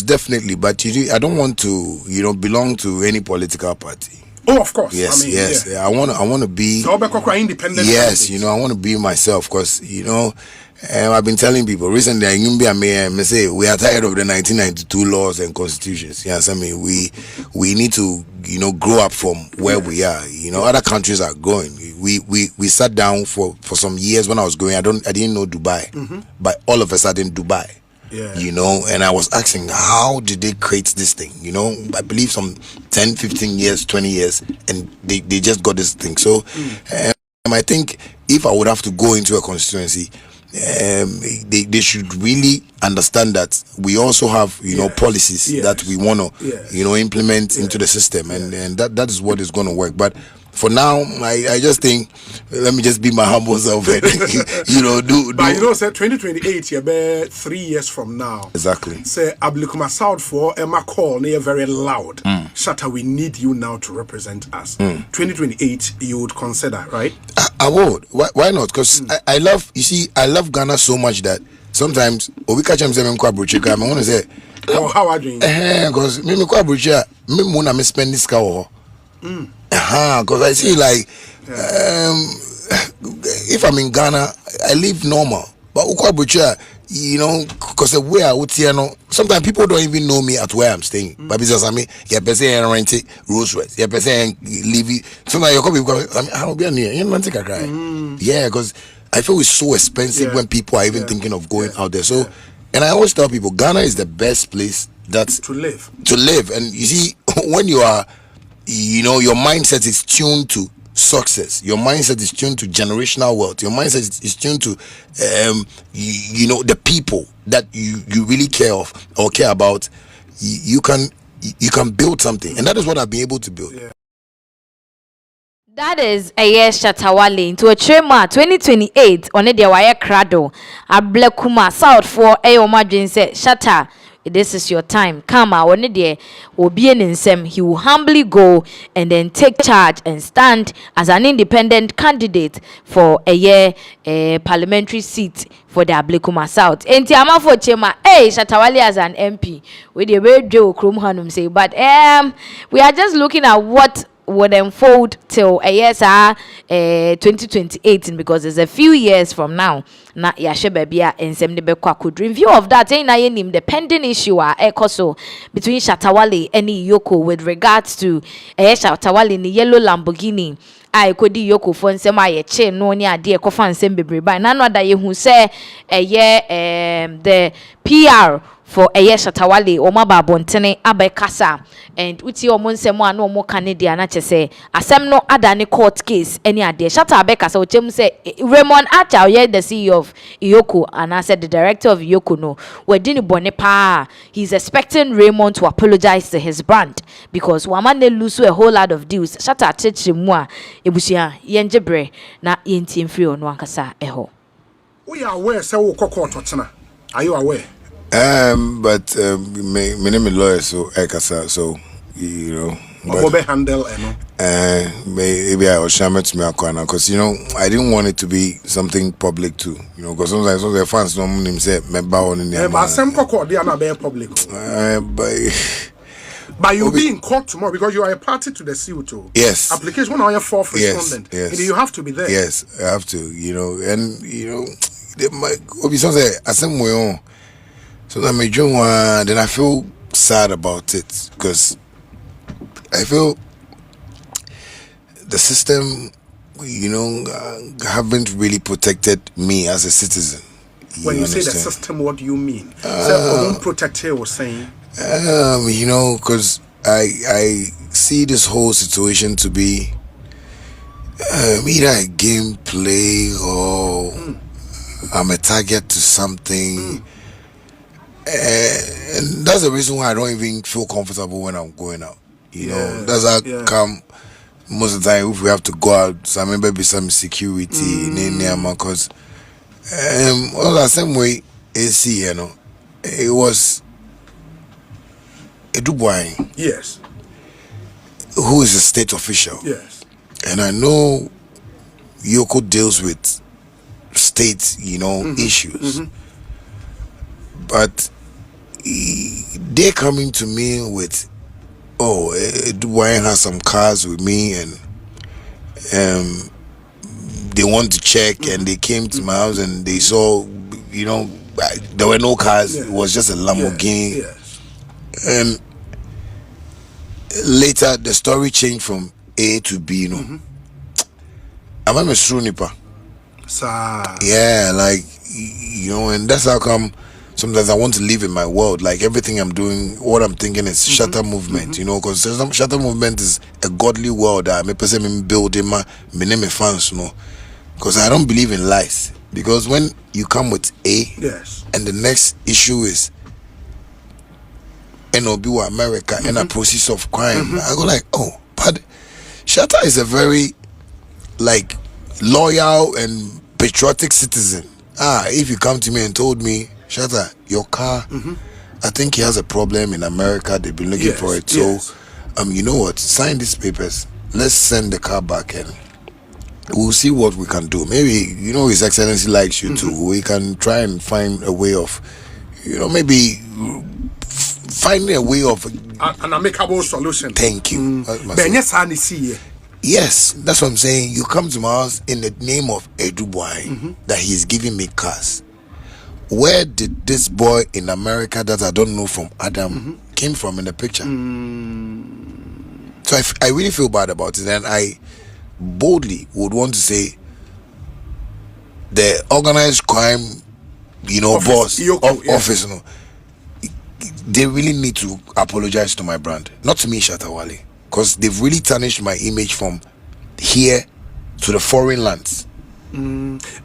definitely, but I don't want to, belong to any political party. Oh, of course. Yes, I mean, yes. Yeah. I want to be. So independent. Yes, I want to be myself because I've been telling people recently. I say we are tired of the 1992 laws and constitutions. Yes, I mean we need to grow up from where we are. Other countries are going. We sat down for some years when I was going. I didn't know Dubai, but all of a sudden Dubai. Yeah. And I was asking, how did they create this thing? I believe some 10, 15 years, 20 years, and they just got this thing. So I think if I would have to go into a constituency, they should really understand that we also have policies that we want to implement into the system, and that is what is going to work. But for now, I just think let me just be my humble self and do. But say 2028, you be 3 years from now. Exactly. Say Ablekuma South for Emma call near very loud. Shatta, we need you now to represent us. 2028, you would consider, right? I would. Why not? Because I love Ghana so much that sometimes we catch them saying I want to say, how are you doing? Because me wanna spend this car. Because I see if I'm in Ghana, I live normal. But because the way I would see, sometimes people don't even know me at where I'm staying. But because I mean, rent it, Rolls Royce, leave it. Sometimes you come because I'll be near. Yeah, because I feel it's so expensive when people are even thinking of going out there. So, and I always tell people, Ghana is the best place to live. And you see, when you are, your mindset is tuned to success. Your mindset is tuned to generational wealth. Your mindset is tuned to, the people that you really care about. You can build something, and that is what I've been able to build. Yeah. That is Shatta Wale into a Chema 2028 on the wire crado Ablekuma South for Omadrin said Shatta this is your time. Come out on there, will be an insem. He will humbly go and then take charge and stand as an independent candidate for a year parliamentary seat for the Ablekuma South. And Tiama for Chema, Shatta Wale as an MP with the radio Krum Hanum say, but we are just looking at what would unfold till a year 2028 because there's a few years from now na yahye babia ensem ne bekwa could in view of that na yenim the pending issue ekoso between Shatta Wale and Yoko with regards to Shatta Wale ni yellow Lamborghini I could Yoko for nsem aye che no ni ade ekofa nsem bebre by na no da ye hu say the PR for Shatta Wale o maba bontene abekasa and uti o monsem anu o mo Canada na chese asem no adane court case any ade Shatta abekasa o chem say Raymond Acha the CEO of Yoko and I said the director of Yoko no we dini bone pa he's expecting Raymond to apologize to his brand because waman they lose a whole lot of deals Shatta achechi mu a ebusia yenjebre na yentim free ono ankasa eho we are aware say wo kokko totena are you aware? But my name is lawyer, so Ekasa, so you know. But handle, maybe I was shamed to me because you know I didn't want it to be something public too, you know, because sometimes some of the fans don't name say me bow in there. But some court they are not very public. But you'll be in court tomorrow because you are a party to the CO2. Yes. Application on your fourth respondent. Yes. And you have to be there. Yes, I have to, you know, and you know, so then I feel sad about it because I feel the system, you know, haven't really protected me as a citizen. When you say the system, what do you mean? So, protect you was saying. You know, because I see this whole situation to be either a gameplay or I'm a target to something. And that's the reason why I don't even feel comfortable when I'm going out. You know, that's how come most of the time if we have to go out, so maybe some security in there, because all the same way, you know, it was Odo Broni. Yes. Who is a state official. Yes. And I know Yoko deals with state, you know, issues. But they're coming to me with, Odo Broni has some cars with me and they want to check and they came to my house and they saw, you know, there were no cars, it was just a Lamborghini. And later the story changed from A to B, you know. I'm a Srunipa. Yeah, like, you know, and that's how come sometimes I want to live in my world. Like everything I'm doing, what I'm thinking is Shatta movement, you know, because Shatta movement is a godly world that me person building my name fans, you know, because I don't believe in lies. Because when you come with A, and the next issue is NOB America and a process of crime, I go like, oh, but Shatta is a very like loyal and patriotic citizen. If you come to me and told me, Shatta, your car, I think he has a problem in America, they've been looking for it. So, you know what? Sign these papers. Let's send the car back and we'll see what we can do. Maybe, you know, His Excellency likes you too. We can try and find a way of, you know, maybe finding a way of an amicable solution. Thank you. Yes, that's what I'm saying. You come to my house in the name of Odo Broni that he's giving me cars. Where did this boy in America that I don't know from Adam came from in the picture? So I really feel bad about it, and I boldly would want to say the organized crime, you know, office, office, you know, they really need to apologize to my brand, not to me, Shatta Wale, because they've really tarnished my image from here to the foreign lands.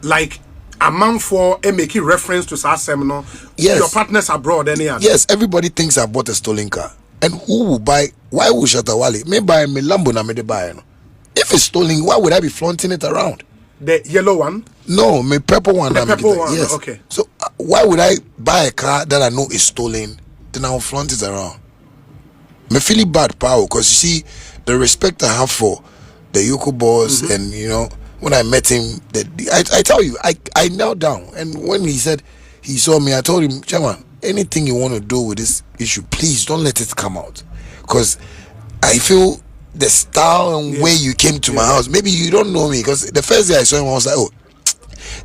Like a man for making reference to our seminar. Yes. Your partners abroad, any other. Yes, everybody thinks I bought a stolen car. And who will buy? Why would Shatta Wale? May buy me Lambo na me de buy. No? If it's stolen, why would I be flaunting it around? The yellow one? No, me purple one. The purple one. Yes. Okay. So why would I buy a car that I know is stolen then I'll flaunt it around. Me feeling bad, power, because you see the respect I have for the Yoko boss, and you know when I met him, I tell you, I knelt down, and when he said he saw me, I told him, Chairman, anything you want to do with this issue, please don't let it come out, because I feel the style and way you came to my house. Maybe you don't know me, because the first day I saw him, I was like, oh,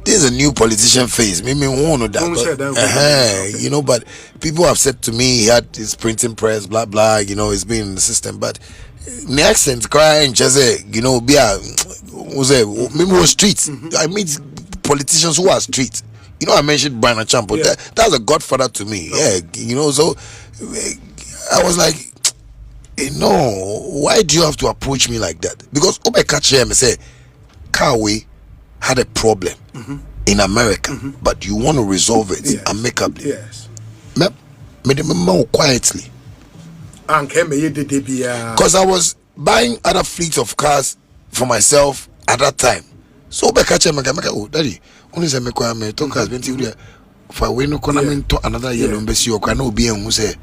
this is a new politician face. Maybe we won't know that. You know, but people have said to me he had his printing press, blah blah. You know, he's been in the system, but the accent crying just say, you know, be a maybe streets. I meet politicians who are streets. You know, I mentioned Brian Champo. That's a godfather to me. Yeah, you know, so I was like, no, why do you have to approach me like that? Because Obe catch him and say, Carway had a problem in America, but you want to resolve it amicably. Yes. Me quietly. Because I was buying other fleets of cars for myself at that time. So Obe catch him and go, oh, daddy, only say me talk has been to for we no to another yellow embassy or can be who say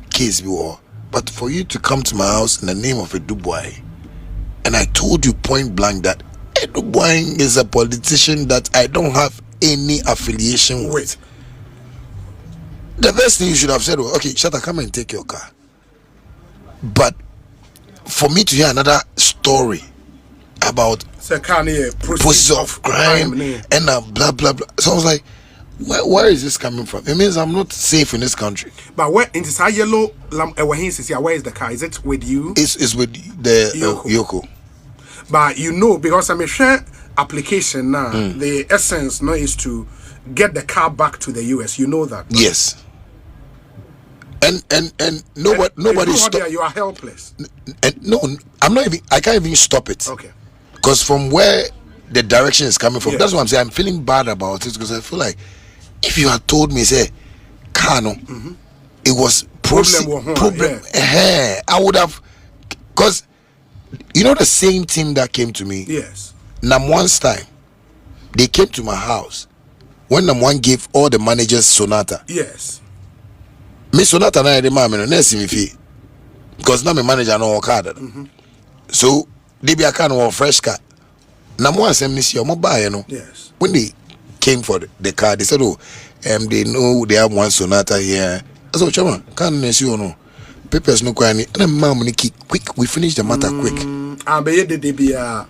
case be war. But for you to come to my house in the name of a Dubois, and I told you point blank that Odo Broni is a politician that I don't have any affiliation with. The best thing you should have said was, okay, Shatta, come and take your car. But for me to hear another story about process of crime and blah blah blah, so I was like, where is this coming from? It means I'm not safe in this country. But where in this yellow where is the car? Is it with you? It's with the Yoko. But you know, because I'm a share application now, the essence now is to get the car back to the US. You know that? Yes. And nobody stop. You are helpless. And no, I'm not even. I can't even stop it. Okay. Because from where the direction is coming from, that's what I'm saying. I'm feeling bad about it because I feel like if you had told me, say, Kano, it was problem. I would have, because you know the same team that came to me. Yes. Namwan's time, they came to my house when Namwan gave all the managers Sonata. Yes. Me Sonata na the man no see me fee because now my manager no work hard. So they be a kind of fresh car. Namwan send me see your mobile, you know. Yes. When they came for the car, they said, oh, they know they have one Sonata here. I said, Chama, can't see you no papers no kwani. And then mom quick, we finished the matter quick.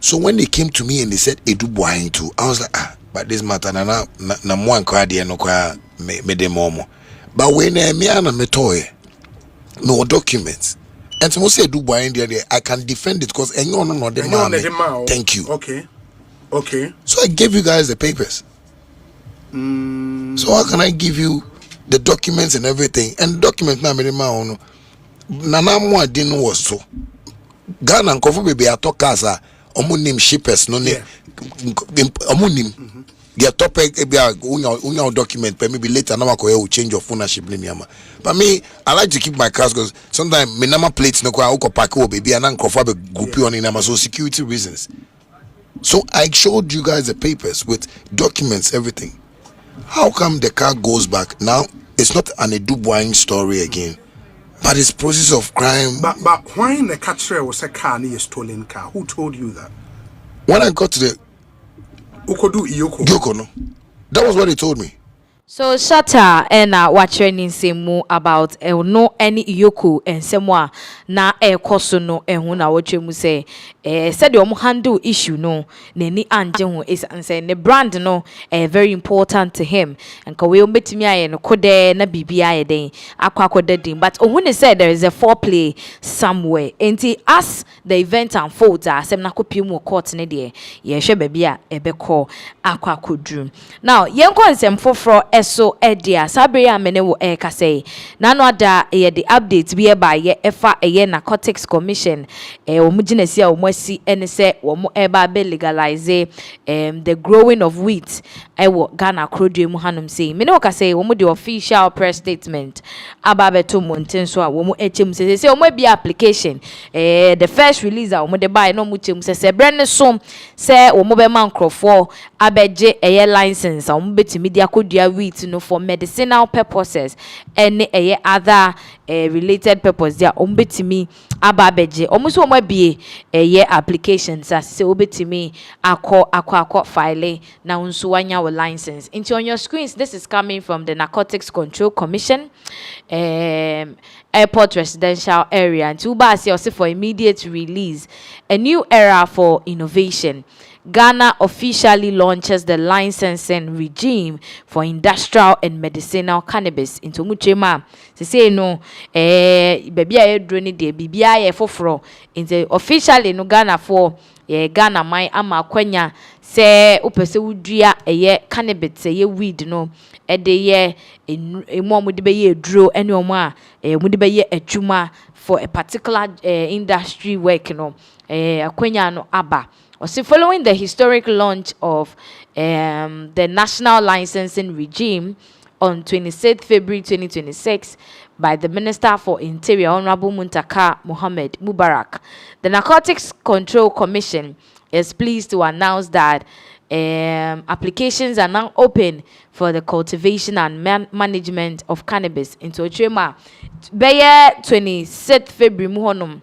So when they came to me and they said Odo Broni too, I was like, but this matter na one kwa dia no kwa me de momo. But when me ana me toy no documents. And so say Odo Broni there, I can defend it because no the man. Thank you. Okay. So I gave you guys the papers. So how can I give you the documents and everything? And documents na me de man nana mo didn't was so Ghana nkofo baby atokasa omunim shippers no ne omunim their topic unya document but maybe later na makoye change of ownership ni ama. But me I like to keep my cars because sometimes me number plates no kwa uko park baby and nkofo be group on in ama so security reasons. So I showed you guys the papers with documents, everything. How come the car goes back now? It's not an Odo Broni story again. But it's process of crime. But why in the catcher was a car near a stolen car? Who told you that? When I got to the Yoko, no. That was what he told me. So Shatta watching in semu about no any Yoko and semwa na koso no na watch mu say said you handle issue no neni anje is and say the brand no very important to him and ka we betimi aye no kode na bibia aye den akwakoda din but when said there is a foreplay somewhere enti as the event unfolds asem na kopie mu court ne de ye hwe bebia ebekọ akwakodrum now yenko nsem foforo so edia sabre amene wo kase na no ada the updates bi eba ye efa narcotics commission omuginasia omwasi ene se wo eba be legalize the growing of wheat wo Ghana krodwe mu hanum sei me ne wo kase wo the official press statement aba beto monten so a wo echem se wo bi application the first release a wo de buy no mu chem se brand so se wo be man crofo abeje license a wo betimi dia kodua wheat weed for medicinal purposes and other related purpose there ombetimi ababeje almost be applications as say obetimi akọ file na unso wanya license. Into on your screens, this is coming from the Narcotics Control Commission, airport residential area, and Tuba also for immediate release, a new era for innovation. Ghana officially launches the licensing regime for industrial and medicinal cannabis. Into muchema, se say no, baby I drone de bibia foforo. Into officially no Ghana for Ghana my ama kwenya se upese udua cannabis weed no de ye emo mu de be ye duro ene omo a mu de be ye adwuma for a particular industry work no akwenya no aba. Also, following the historic launch of the national licensing regime on 26 February 2026 by the Minister for Interior, Honorable Muntaka Mohammed Mubarak, the Narcotics Control Commission is pleased to announce that applications are now open for the cultivation and management of cannabis into Ochema. Beye 26 February muhonum.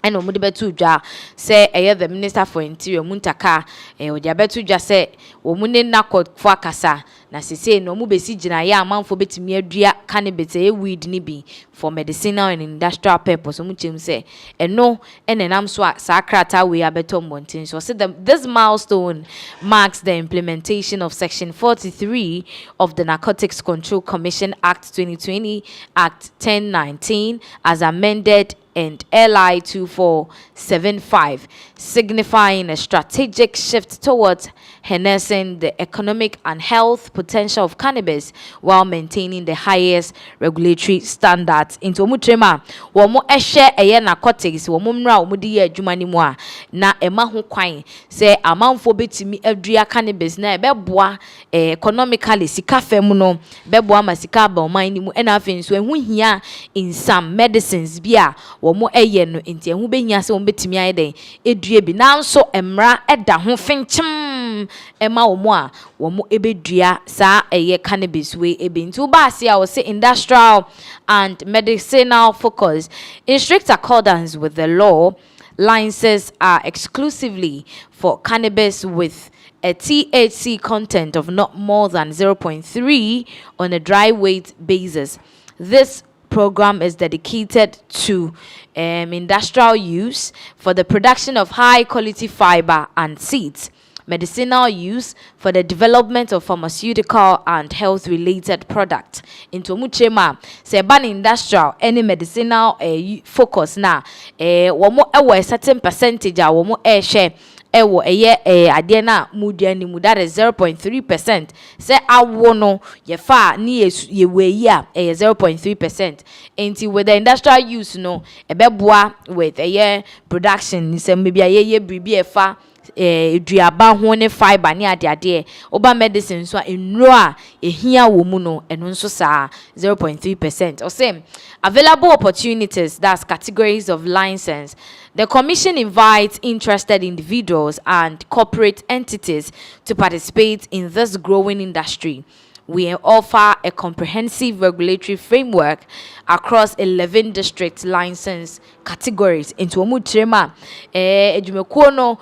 And no betu dwa say the Minister for Interior Muntaka o dia betu dwa say wo mune nakọ fo akasa na sese no mu besi gina ya amanfo betimi adua cannabis weed ni bi for medicinal and industrial purpose mu chem say eno enenam so sakrata we abeto montin. So say this milestone marks the implementation of section 43 of the Narcotics Control Commission Act 2020 Act 1019 as amended and LI 2475, signifying a strategic shift towards harnessing the economic and health potential of cannabis while maintaining the highest regulatory standards. Into mutrema, womo eshe narcotics, womo mra womo di adwuma ni mu a na ema ho kwan se amanfo betimi adua cannabis na beboa economically sika fam no beboa masika ba oman ni mu ena afin so ehu hia in some medicines bia womo no enti ehu behia se womo betimi ayeden edua bi nanso emra eda ho finchim ema womo a womo ebedua sa cannabis we ebe nti uba a wo se industrial and medicinal focus. In strict accordance with the law, licenses are exclusively for cannabis with a THC content of not more than 0.3 on a dry weight basis. This program is dedicated to industrial use for the production of high quality fiber and seeds, medicinal use for the development of pharmaceutical and health related products. Into muchema se ban industrial any medicinal focus na womo a certain percentage a womo share ewo ade na mudia ni mu that is 0.3%. Say awo no ye fa ni ye we a 0.3%. Enti with the industrial use no ebeboa with production ni se maybe ye bribi e fa eduaba ho ne fiber ne ade oba medicine so enro a ehia wo mu no eno nso sa 0.3%. Or same available opportunities, that's categories of license. The commission invites interested individuals and corporate entities to participate in this growing industry. We offer a comprehensive regulatory framework across 11 district license categories. Into omutrema Ekuona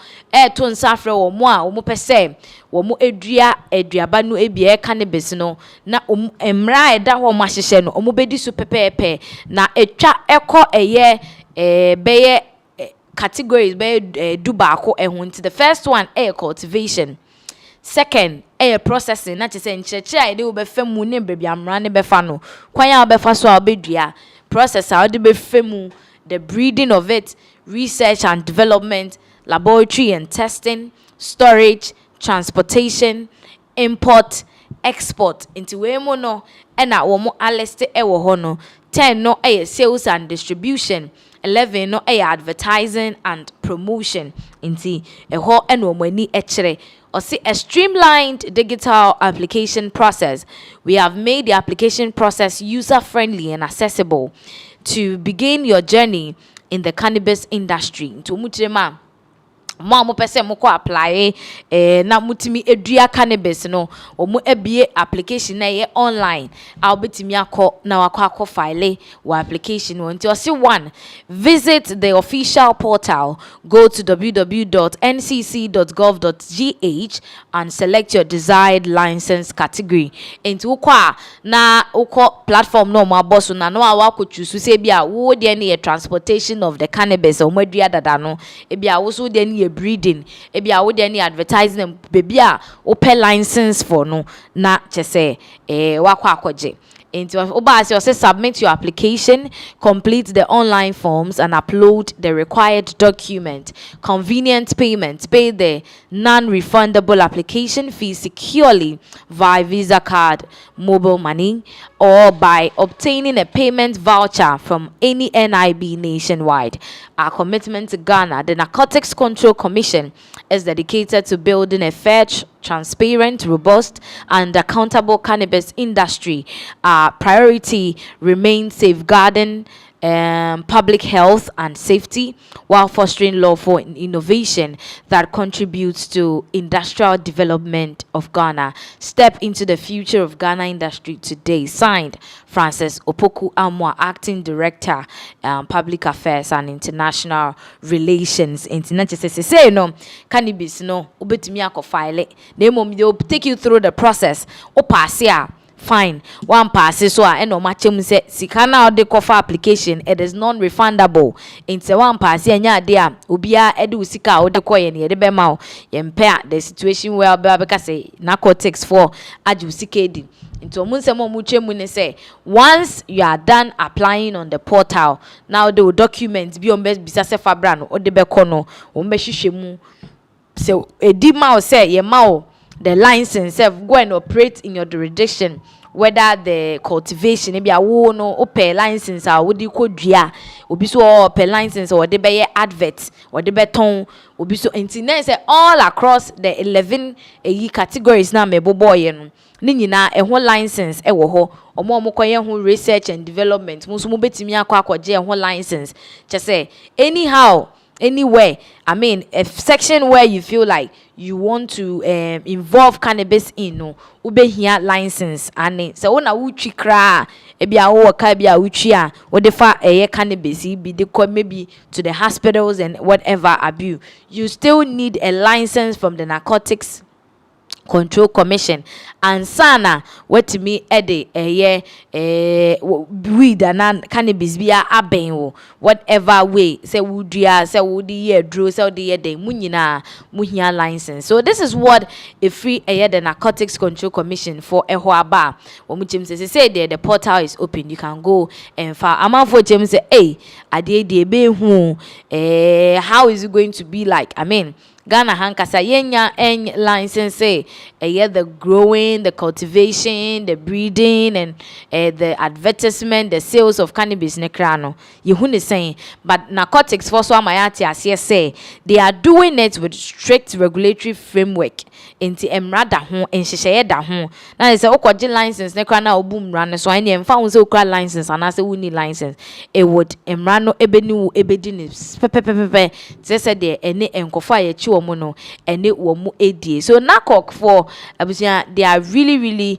to nsafre omo a omo pese omo eduaba no ebie cannabis no na emra eda ho mahyehyɛ no omo bedi so pepepe na etwa ekɔ beye categories beye dubaako ehunti. The first one cultivation. Second, processing, not to say ncheche ide obefemu ne bebi amra ne befa no. Kwan ya obefa so obedua. Process how de befemu, the breeding of it, research and development, laboratory and testing, storage, transportation, import, export. Into wemo no ena womo aleste ewo ho no. 10 no sales and distribution. 11 no advertising and promotion. Inti eho eno mani echere. Or see a streamlined digital application process. We have made the application process user-friendly and accessible to begin your journey in the cannabis industry. To mutrema mo pese mo ko apply na mutimi edua cannabis no omo ebie application na ye online a obetimi akọ na wakọ file wa application won ti o say one visit the official portal, go to www.ncc.gov.gh and select your desired license category into ukwa na uko platform no ma boss na no awako choose say bia wo de na transportation of the cannabis o madua dada no e bia wo so de na breeding e bia wo de na advertising baby a open license for no na chese wakọ akoje into Obasi also submit your application, complete the online forms and upload the required document. Convenient payments, pay the non-refundable application fee securely via Visa card, mobile money, or by obtaining a payment voucher from any NIB nationwide. Our commitment to Ghana, the Narcotics Control Commission, is dedicated to building a fair, transparent, robust, and accountable cannabis industry. Our priority remains safeguarding public health and safety while fostering lawful innovation that contributes to industrial development of Ghana. Step into the future of Ghana industry today. Signed, Francis Opoku Amwa, Acting Director, Public Affairs and International Relations. International say no cannabis no ubetimi akọ file. They will take you through the process. O pass ya. Fine, one passes so and no matchem say sikana de cover application it is non-refundable. Into one pass nya dia ubia edu sika o de koye ne de be ma yempa the situation where because say narcotics for aju sika di into munsemo muchemu ne say once you are done applying on the portal now the documents be on best bisa fabra no o de be kono o mbe hwehwemu so edi ma o say ye ma o the license go and operate in your jurisdiction, whether the cultivation maybe a wo no open license a wo di kodua obi so open license or de be advert or de beton obi so internet say all across the 11 categories na me boboye no ni nyina ho license wo ho omo koye ho research and development muso mo betimi akwaje ho license che say anyhow anywhere, I mean, a section where you feel like you want to involve cannabis in no ube here license and so na uchi kra ebia wo ka bia uchi a wo defa cannabis be the maybe to the hospitals and whatever abuse you still need a license from the Narcotics Control Commission and sana what me ede weed and cannabis bia aben wo whatever way say wudua say wudi ye dro say wudi ye de munyina muhia license. So this is what a free the Narcotics Control Commission for ehoaba omuchim say the portal is open, you can go and file amafo chem say ade be hu how is it going to be like? I mean Ghana hankasa yenya license say the growing, the cultivation, the breeding and the advertisement, the sales of cannabis nekrano. Yehun is saying, but narcotics for so amayati as say they are doing it with strict regulatory framework. Inti emrada ho enhyehyeye da ho na say okwaje license nekra na obum ran so anya emfa ho say okra license and say we need license e would emra no ebeni wo ebedi ni pepepepe say de ene enkofo ayechi omo no ene wo mu edie. So nakok for abusia they are really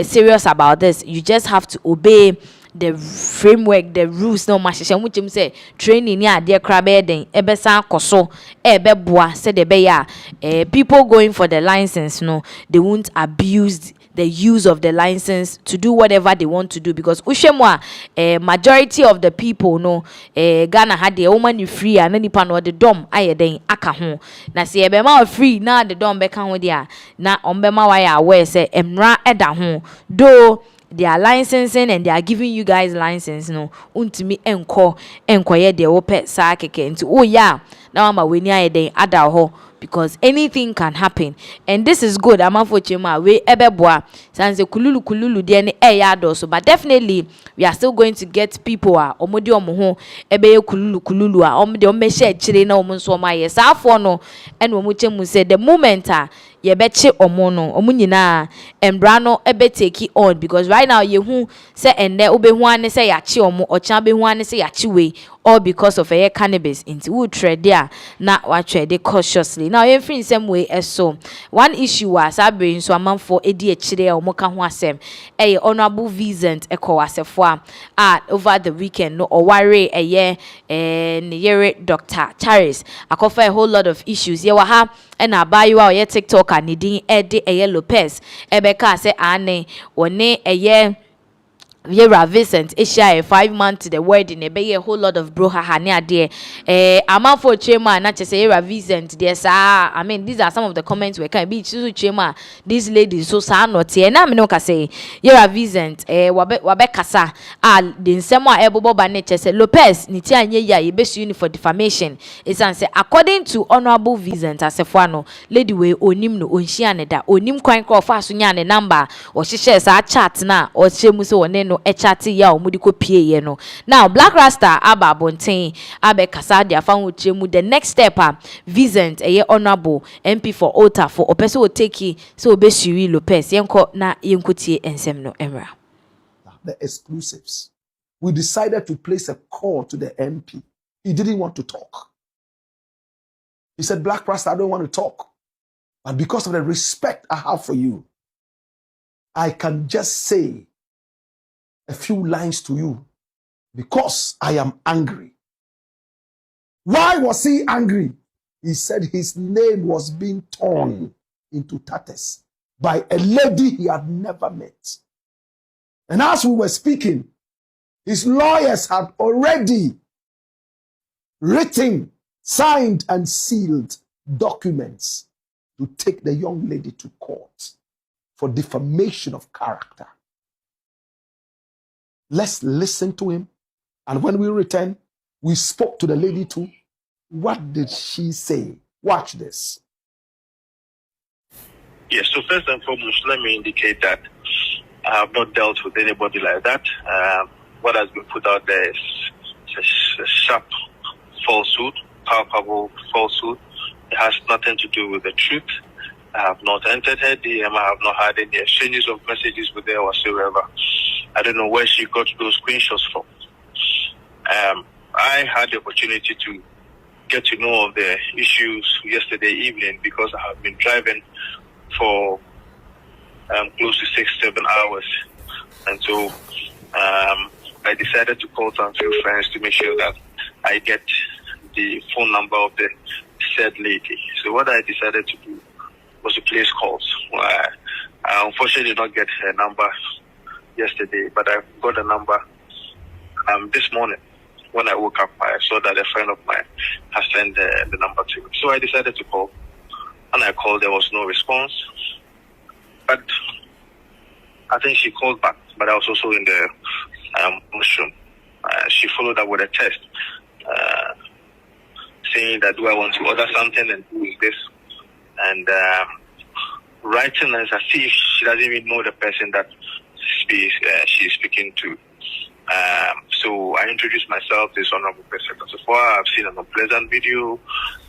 serious about this. You just have to obey the framework, the rules no mashisha muchim say training ni ade kra be den ebesa koso ebeboa say de be ya people going for the license no they won't abuse the use of the license to do whatever they want to do because ushemwa majority of the people no Ghana had the woman free and any pan or the dom aye den aka ho na say ebema free na the dom be kan ho dia na ombema wa ya we say emra eda ho do they are licensing and they are giving you guys license no untimi enkoye de ope sa keke nti oh yeah now am we ni aye den ada ho because anything can happen and this is good amafo chema we ebeboa sanse kululu de ne yado so but definitely we are still going to get people omodi omo ho ebeye kululu omde omehye chire na omo nso omaye saafo no and omo chemu say the moment ye beche omo no omo nyina embra no ebe take on because right now ye hu say enne obehu ane say yachi omo ocha behu ane say yachi we all because of a cannabis into wood trade there not what trade cautiously. Now every in some way so one issue was I bring so a man for a dear chile or moka wasem a honorable Vincent Ekuona over the weekend no or worry a year and year Dr. Charis I cover a whole lot of issues ye ha and I buy you out your TikTok and needing a yellow pest Ebeka say ane one a year Vera Vincent Asia 5 months to the wedding a whole lot of brouhaha near there I'm for chema not just say Vera Vincent there sir I mean these are some of the comments we can be to chema this lady so sa not here na me no ka say Vera Vincent wabe kasa the nsemo a ebobo ba nature say Lopez ni ti anye ya ye besu uni for defamation is and say according to honorable Vincent asefano lady we onim no onhia ne da onim kwan ko fa so nya ne number o hihye sa chat na o chemu so one no echati ya omudi ko pie ye no now Black Rasta aba bonten abe kasa dia fa wo chemu the next step Vincent honorable MP for Ota for opese o take so obesuri Lopez yenko na yenkotie ensem no emra the exclusives. We decided to place a call to the MP. He didn't want to talk. He said, Black Rasta, I don't want to talk. And because of the respect I have for you, I can just say a few lines to you because I am angry. Why was he angry? He said his name was being torn into tatters by a lady he had never met. And as we were speaking, his lawyers had already written, signed, and sealed documents to take the young lady to court for defamation of character. Let's listen to him. And when we return, we spoke to the lady too. What did she say? Watch this. Yes, so first and foremost, let me indicate that I have not dealt with anybody like that. What has been put out there is a sharp falsehood, palpable falsehood. It has nothing to do with the truth. I have not entered her DM. I have not had any exchanges of messages with her whatsoever. I don't know where she got those screenshots from. I had the opportunity to get to know of the issues yesterday evening because I have been driving for close to 6-7 hours. And so I decided to call some few friends to make sure that I get the phone number of the said lady. So what I decided to do was to place calls. I unfortunately did not get her number yesterday, but I got a number this morning. When I woke up, I saw that a friend of mine has sent the number to me. So I decided to call. And I called, there was no response. But I think she called back, but I was also in the mushroom. She followed up with a text saying that do I want to order something and do this? And writing as if she doesn't even know the person that she's speaking to. So I introduced myself, this honorable person. So I've seen an unpleasant video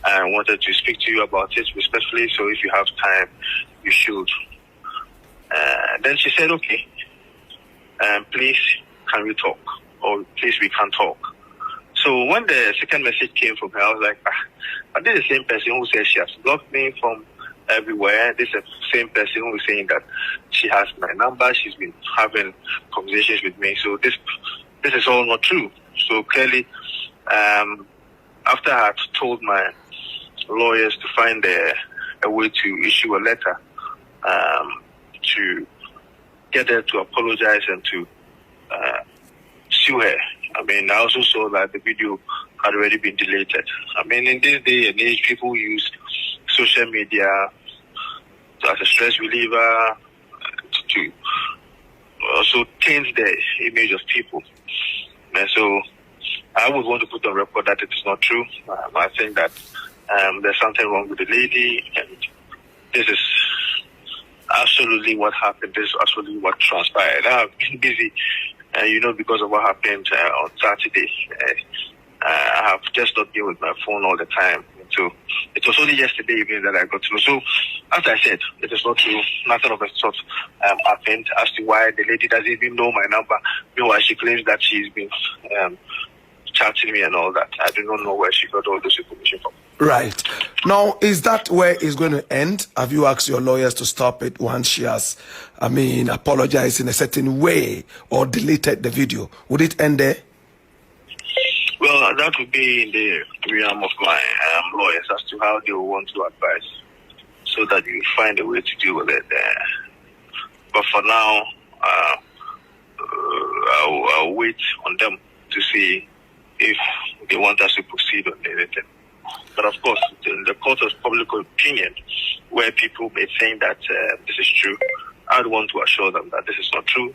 and wanted to speak to you about it respectfully. So if you have time, you should. Then she said, okay, please, can we talk? Or please, we can talk. So when the second message came from her, I was like, this is the same person who says she has blocked me from everywhere. This is the same person who is saying that she has my number. She's been having conversations with me. So this is all not true. So clearly, after I had told my lawyers to find a way to issue a letter to get her to apologize and to sue her. I mean, I also saw that the video had already been deleted. I mean, in this day and age, people use social media as a stress reliever to also taint the image of people. And so I would want to put on record that it is not true. I think that there's something wrong with the lady, and this is absolutely what happened. This is absolutely what transpired. I've been busy, because of what happened on Saturday. I have just not been with my phone all the time. So it was only yesterday evening that I got to know. So as I said, it is not true. Nothing of the sort happened as to why the lady doesn't even know my number. Meanwhile, she claims that she's been chatting me and all that. I do not know where she got all this information from. Right. Now, is that where it's going to end? Have you asked your lawyers to stop it once she has, apologized in a certain way or deleted the video? Would it end there? Well, that would be in the realm of my lawyers as to how they will want to advise, so that you find a way to deal with it. But for now, I'll wait on them to see if they want us to proceed on anything. But of course, in the court of public opinion, where people may think that this is true, I'd want to assure them that this is not true.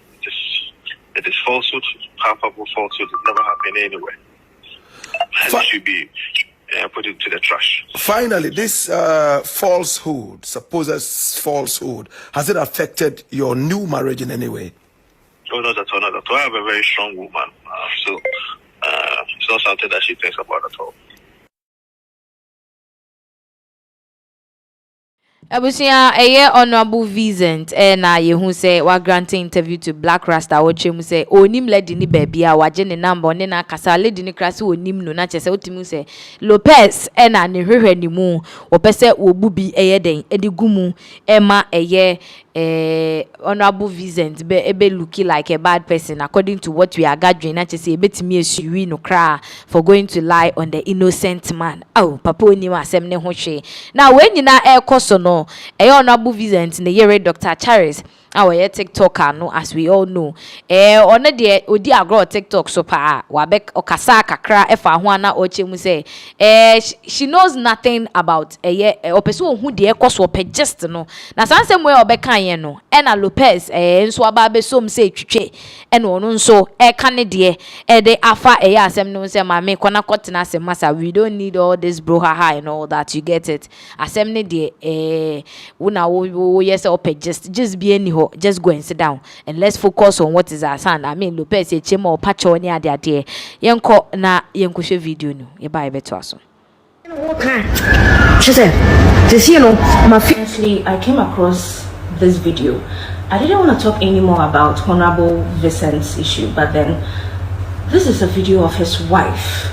It is falsehood, palpable falsehood. It never happened anywhere. And it should be put into the trash. Finally, this falsehood, supposed falsehood, has it affected your new marriage in any way? Oh, not at all, not at all. I have a very strong woman, so it's not something that she thinks about at all. Abusia honorable Vincent na yehu say wa granting interview to Black Rasta wo mu say onim lady ni baby a waje ne number ne na kasa lady ni krase onim no na chese otimu say Lopez na ne hwehwe ni mu wo pese wo bubi den edigumu ema honorable Vincent be looking like a bad person according to what we are gathering na chese ebetimi esuwi no kra for going to lie on the innocent man. Oh papa oni ma asem ne ho hwe na we nyina ekoso no honorable Vincent ne yere Dr. Charis our TikToker no as we all know one de odi agro TikTok so pa wabek okasa kakra efa ho ana ochemu say she knows nothing about opeso hu de ekoso opegist no na sansem we obeka yen no na Lopez nso aba be som say twitwe na ono nso ka ne de de afa asem no say mama kona kotena asem masa we don't need all this brouhaha and all that, you get it asem ne de una wo yes opegist just be any just go and sit down and let's focus on what is our son. I mean Lopez chema or patcho ni ade yenko na yenko she video no ye ba beto aso. She said, I came across this video. I didn't want to talk anymore about Honorable Vincent's issue, but then this is a video of his wife,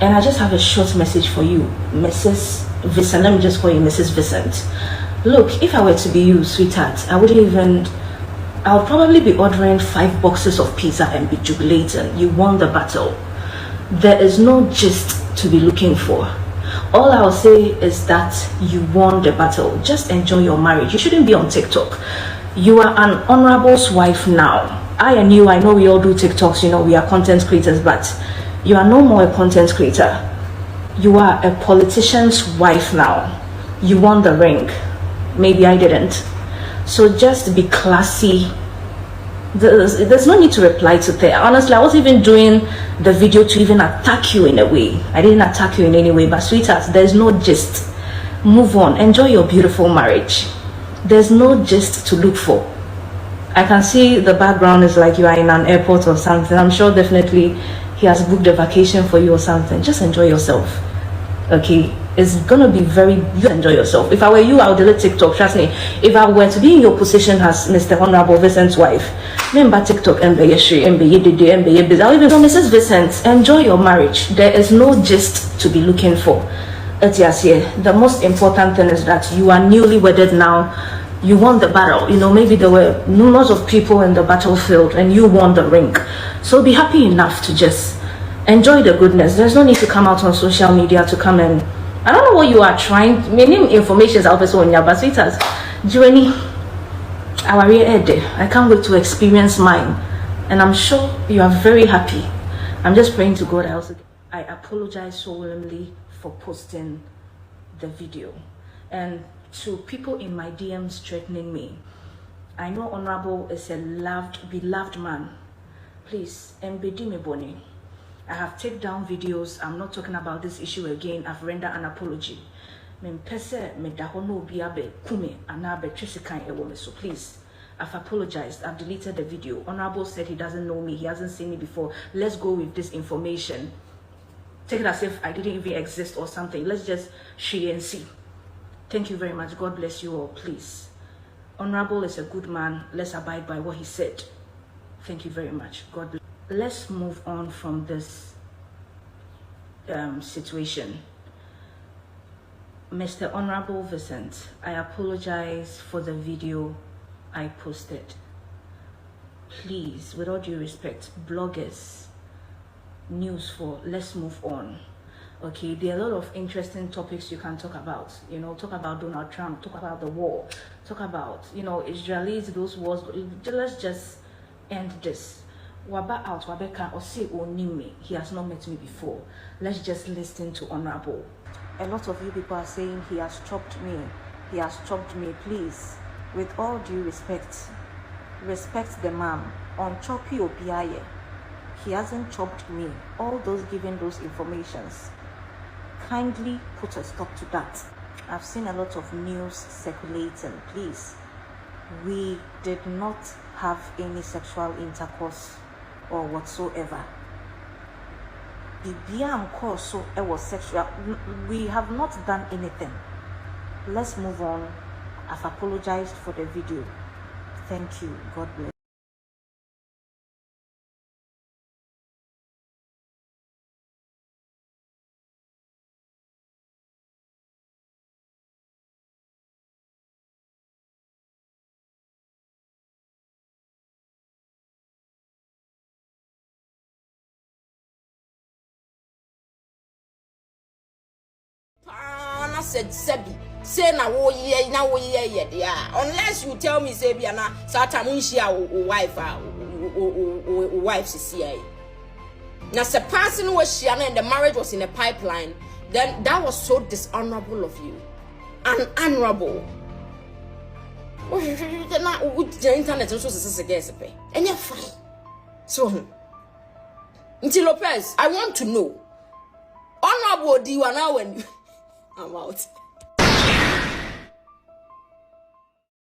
and I just have a short message for you, Mrs. Vincent. Let me just call you Mrs. Vincent. Look, if I were to be you, sweetheart, I would probably be ordering 5 boxes of pizza and be jubilating. You won the battle. There is no gist to be looking for. All I'll say is that you won the battle. Just enjoy your marriage. You shouldn't be on TikTok. You are an honorable's wife now. I and you, I know we all do TikToks, you know, we are content creators, but you are no more a content creator. You are a politician's wife now. You won the ring. Maybe I didn't. So just be classy. There's no need to reply to that. Honestly, I wasn't even doing the video to even attack you in a way. I didn't attack you in any way, but sweetheart, there's no gist. Move on. Enjoy your beautiful marriage. There's no gist to look for. I can see the background is like you are in an airport or something. I'm sure definitely he has booked a vacation for you or something. Just enjoy yourself. Okay? It's gonna be you enjoy yourself. If I were you, I would delete TikTok, trust me. If I were to be in your position as Mr. Honorable Vincent's wife, remember TikTok and I'll even tell Mrs. Vincent, enjoy your marriage. There is no gist to be looking for. The most important thing is that you are newly wedded now. You won the battle. You know, maybe there were numerous of people in the battlefield and you won the ring. So be happy enough to just enjoy the goodness. There's no need to come out on social media to come and I don't know what you are trying. Many information is also on your but sweetheart. Journey, our real head. I can't wait to experience mine, and I'm sure you are very happy. I'm just praying to God. I apologize solemnly for posting the video, and to people in my DMs threatening me. I know Honorable is a beloved man. Please, B0dy Boni. I have taken down videos. I'm not talking about this issue again. I've rendered an apology. So please, I've apologized. I've deleted the video. Honorable said he doesn't know me. He hasn't seen me before. Let's go with this information. Take it as if I didn't even exist or something. Let's just share and see. Thank you very much. God bless you all. Please. Honorable is a good man. Let's abide by what he said. Thank you very much. God bless. Let's move on from this situation. Mr. Honorable Vincent, I apologize for the video I posted. Please, with all due respect, bloggers, news for, let's move on. Okay, there are a lot of interesting topics you can talk about. You know, talk about Donald Trump, talk about the war, talk about, you know, Israelis, those wars. Let's just end this. Waba out, Wabeka, or say Onime, he has not met me before. Let's just listen to Honorable. A lot of you people are saying he has chopped me. He has chopped me. Please, with all due respect, respect the man. On choppy opiaye, he hasn't chopped me. All those giving those informations, kindly put a stop to that. I've seen a lot of news circulating. Please, we did not have any sexual intercourse or whatsoever. So it was sexual. We have not done anything. Let's move on. I've apologized for the video. Thank you. God bless. I said, Sebi, say na wo ye dia. Unless you tell me, Sebi, na Sata Manhyia wife CCA. Now, the person who was Shiana and the marriage was in a pipeline, then that was so dishonorable of you. And honorable. The internet also says against pay. And you're fine. So, Nti Lopez, I want to know. Honorable, do you are now when I'm out.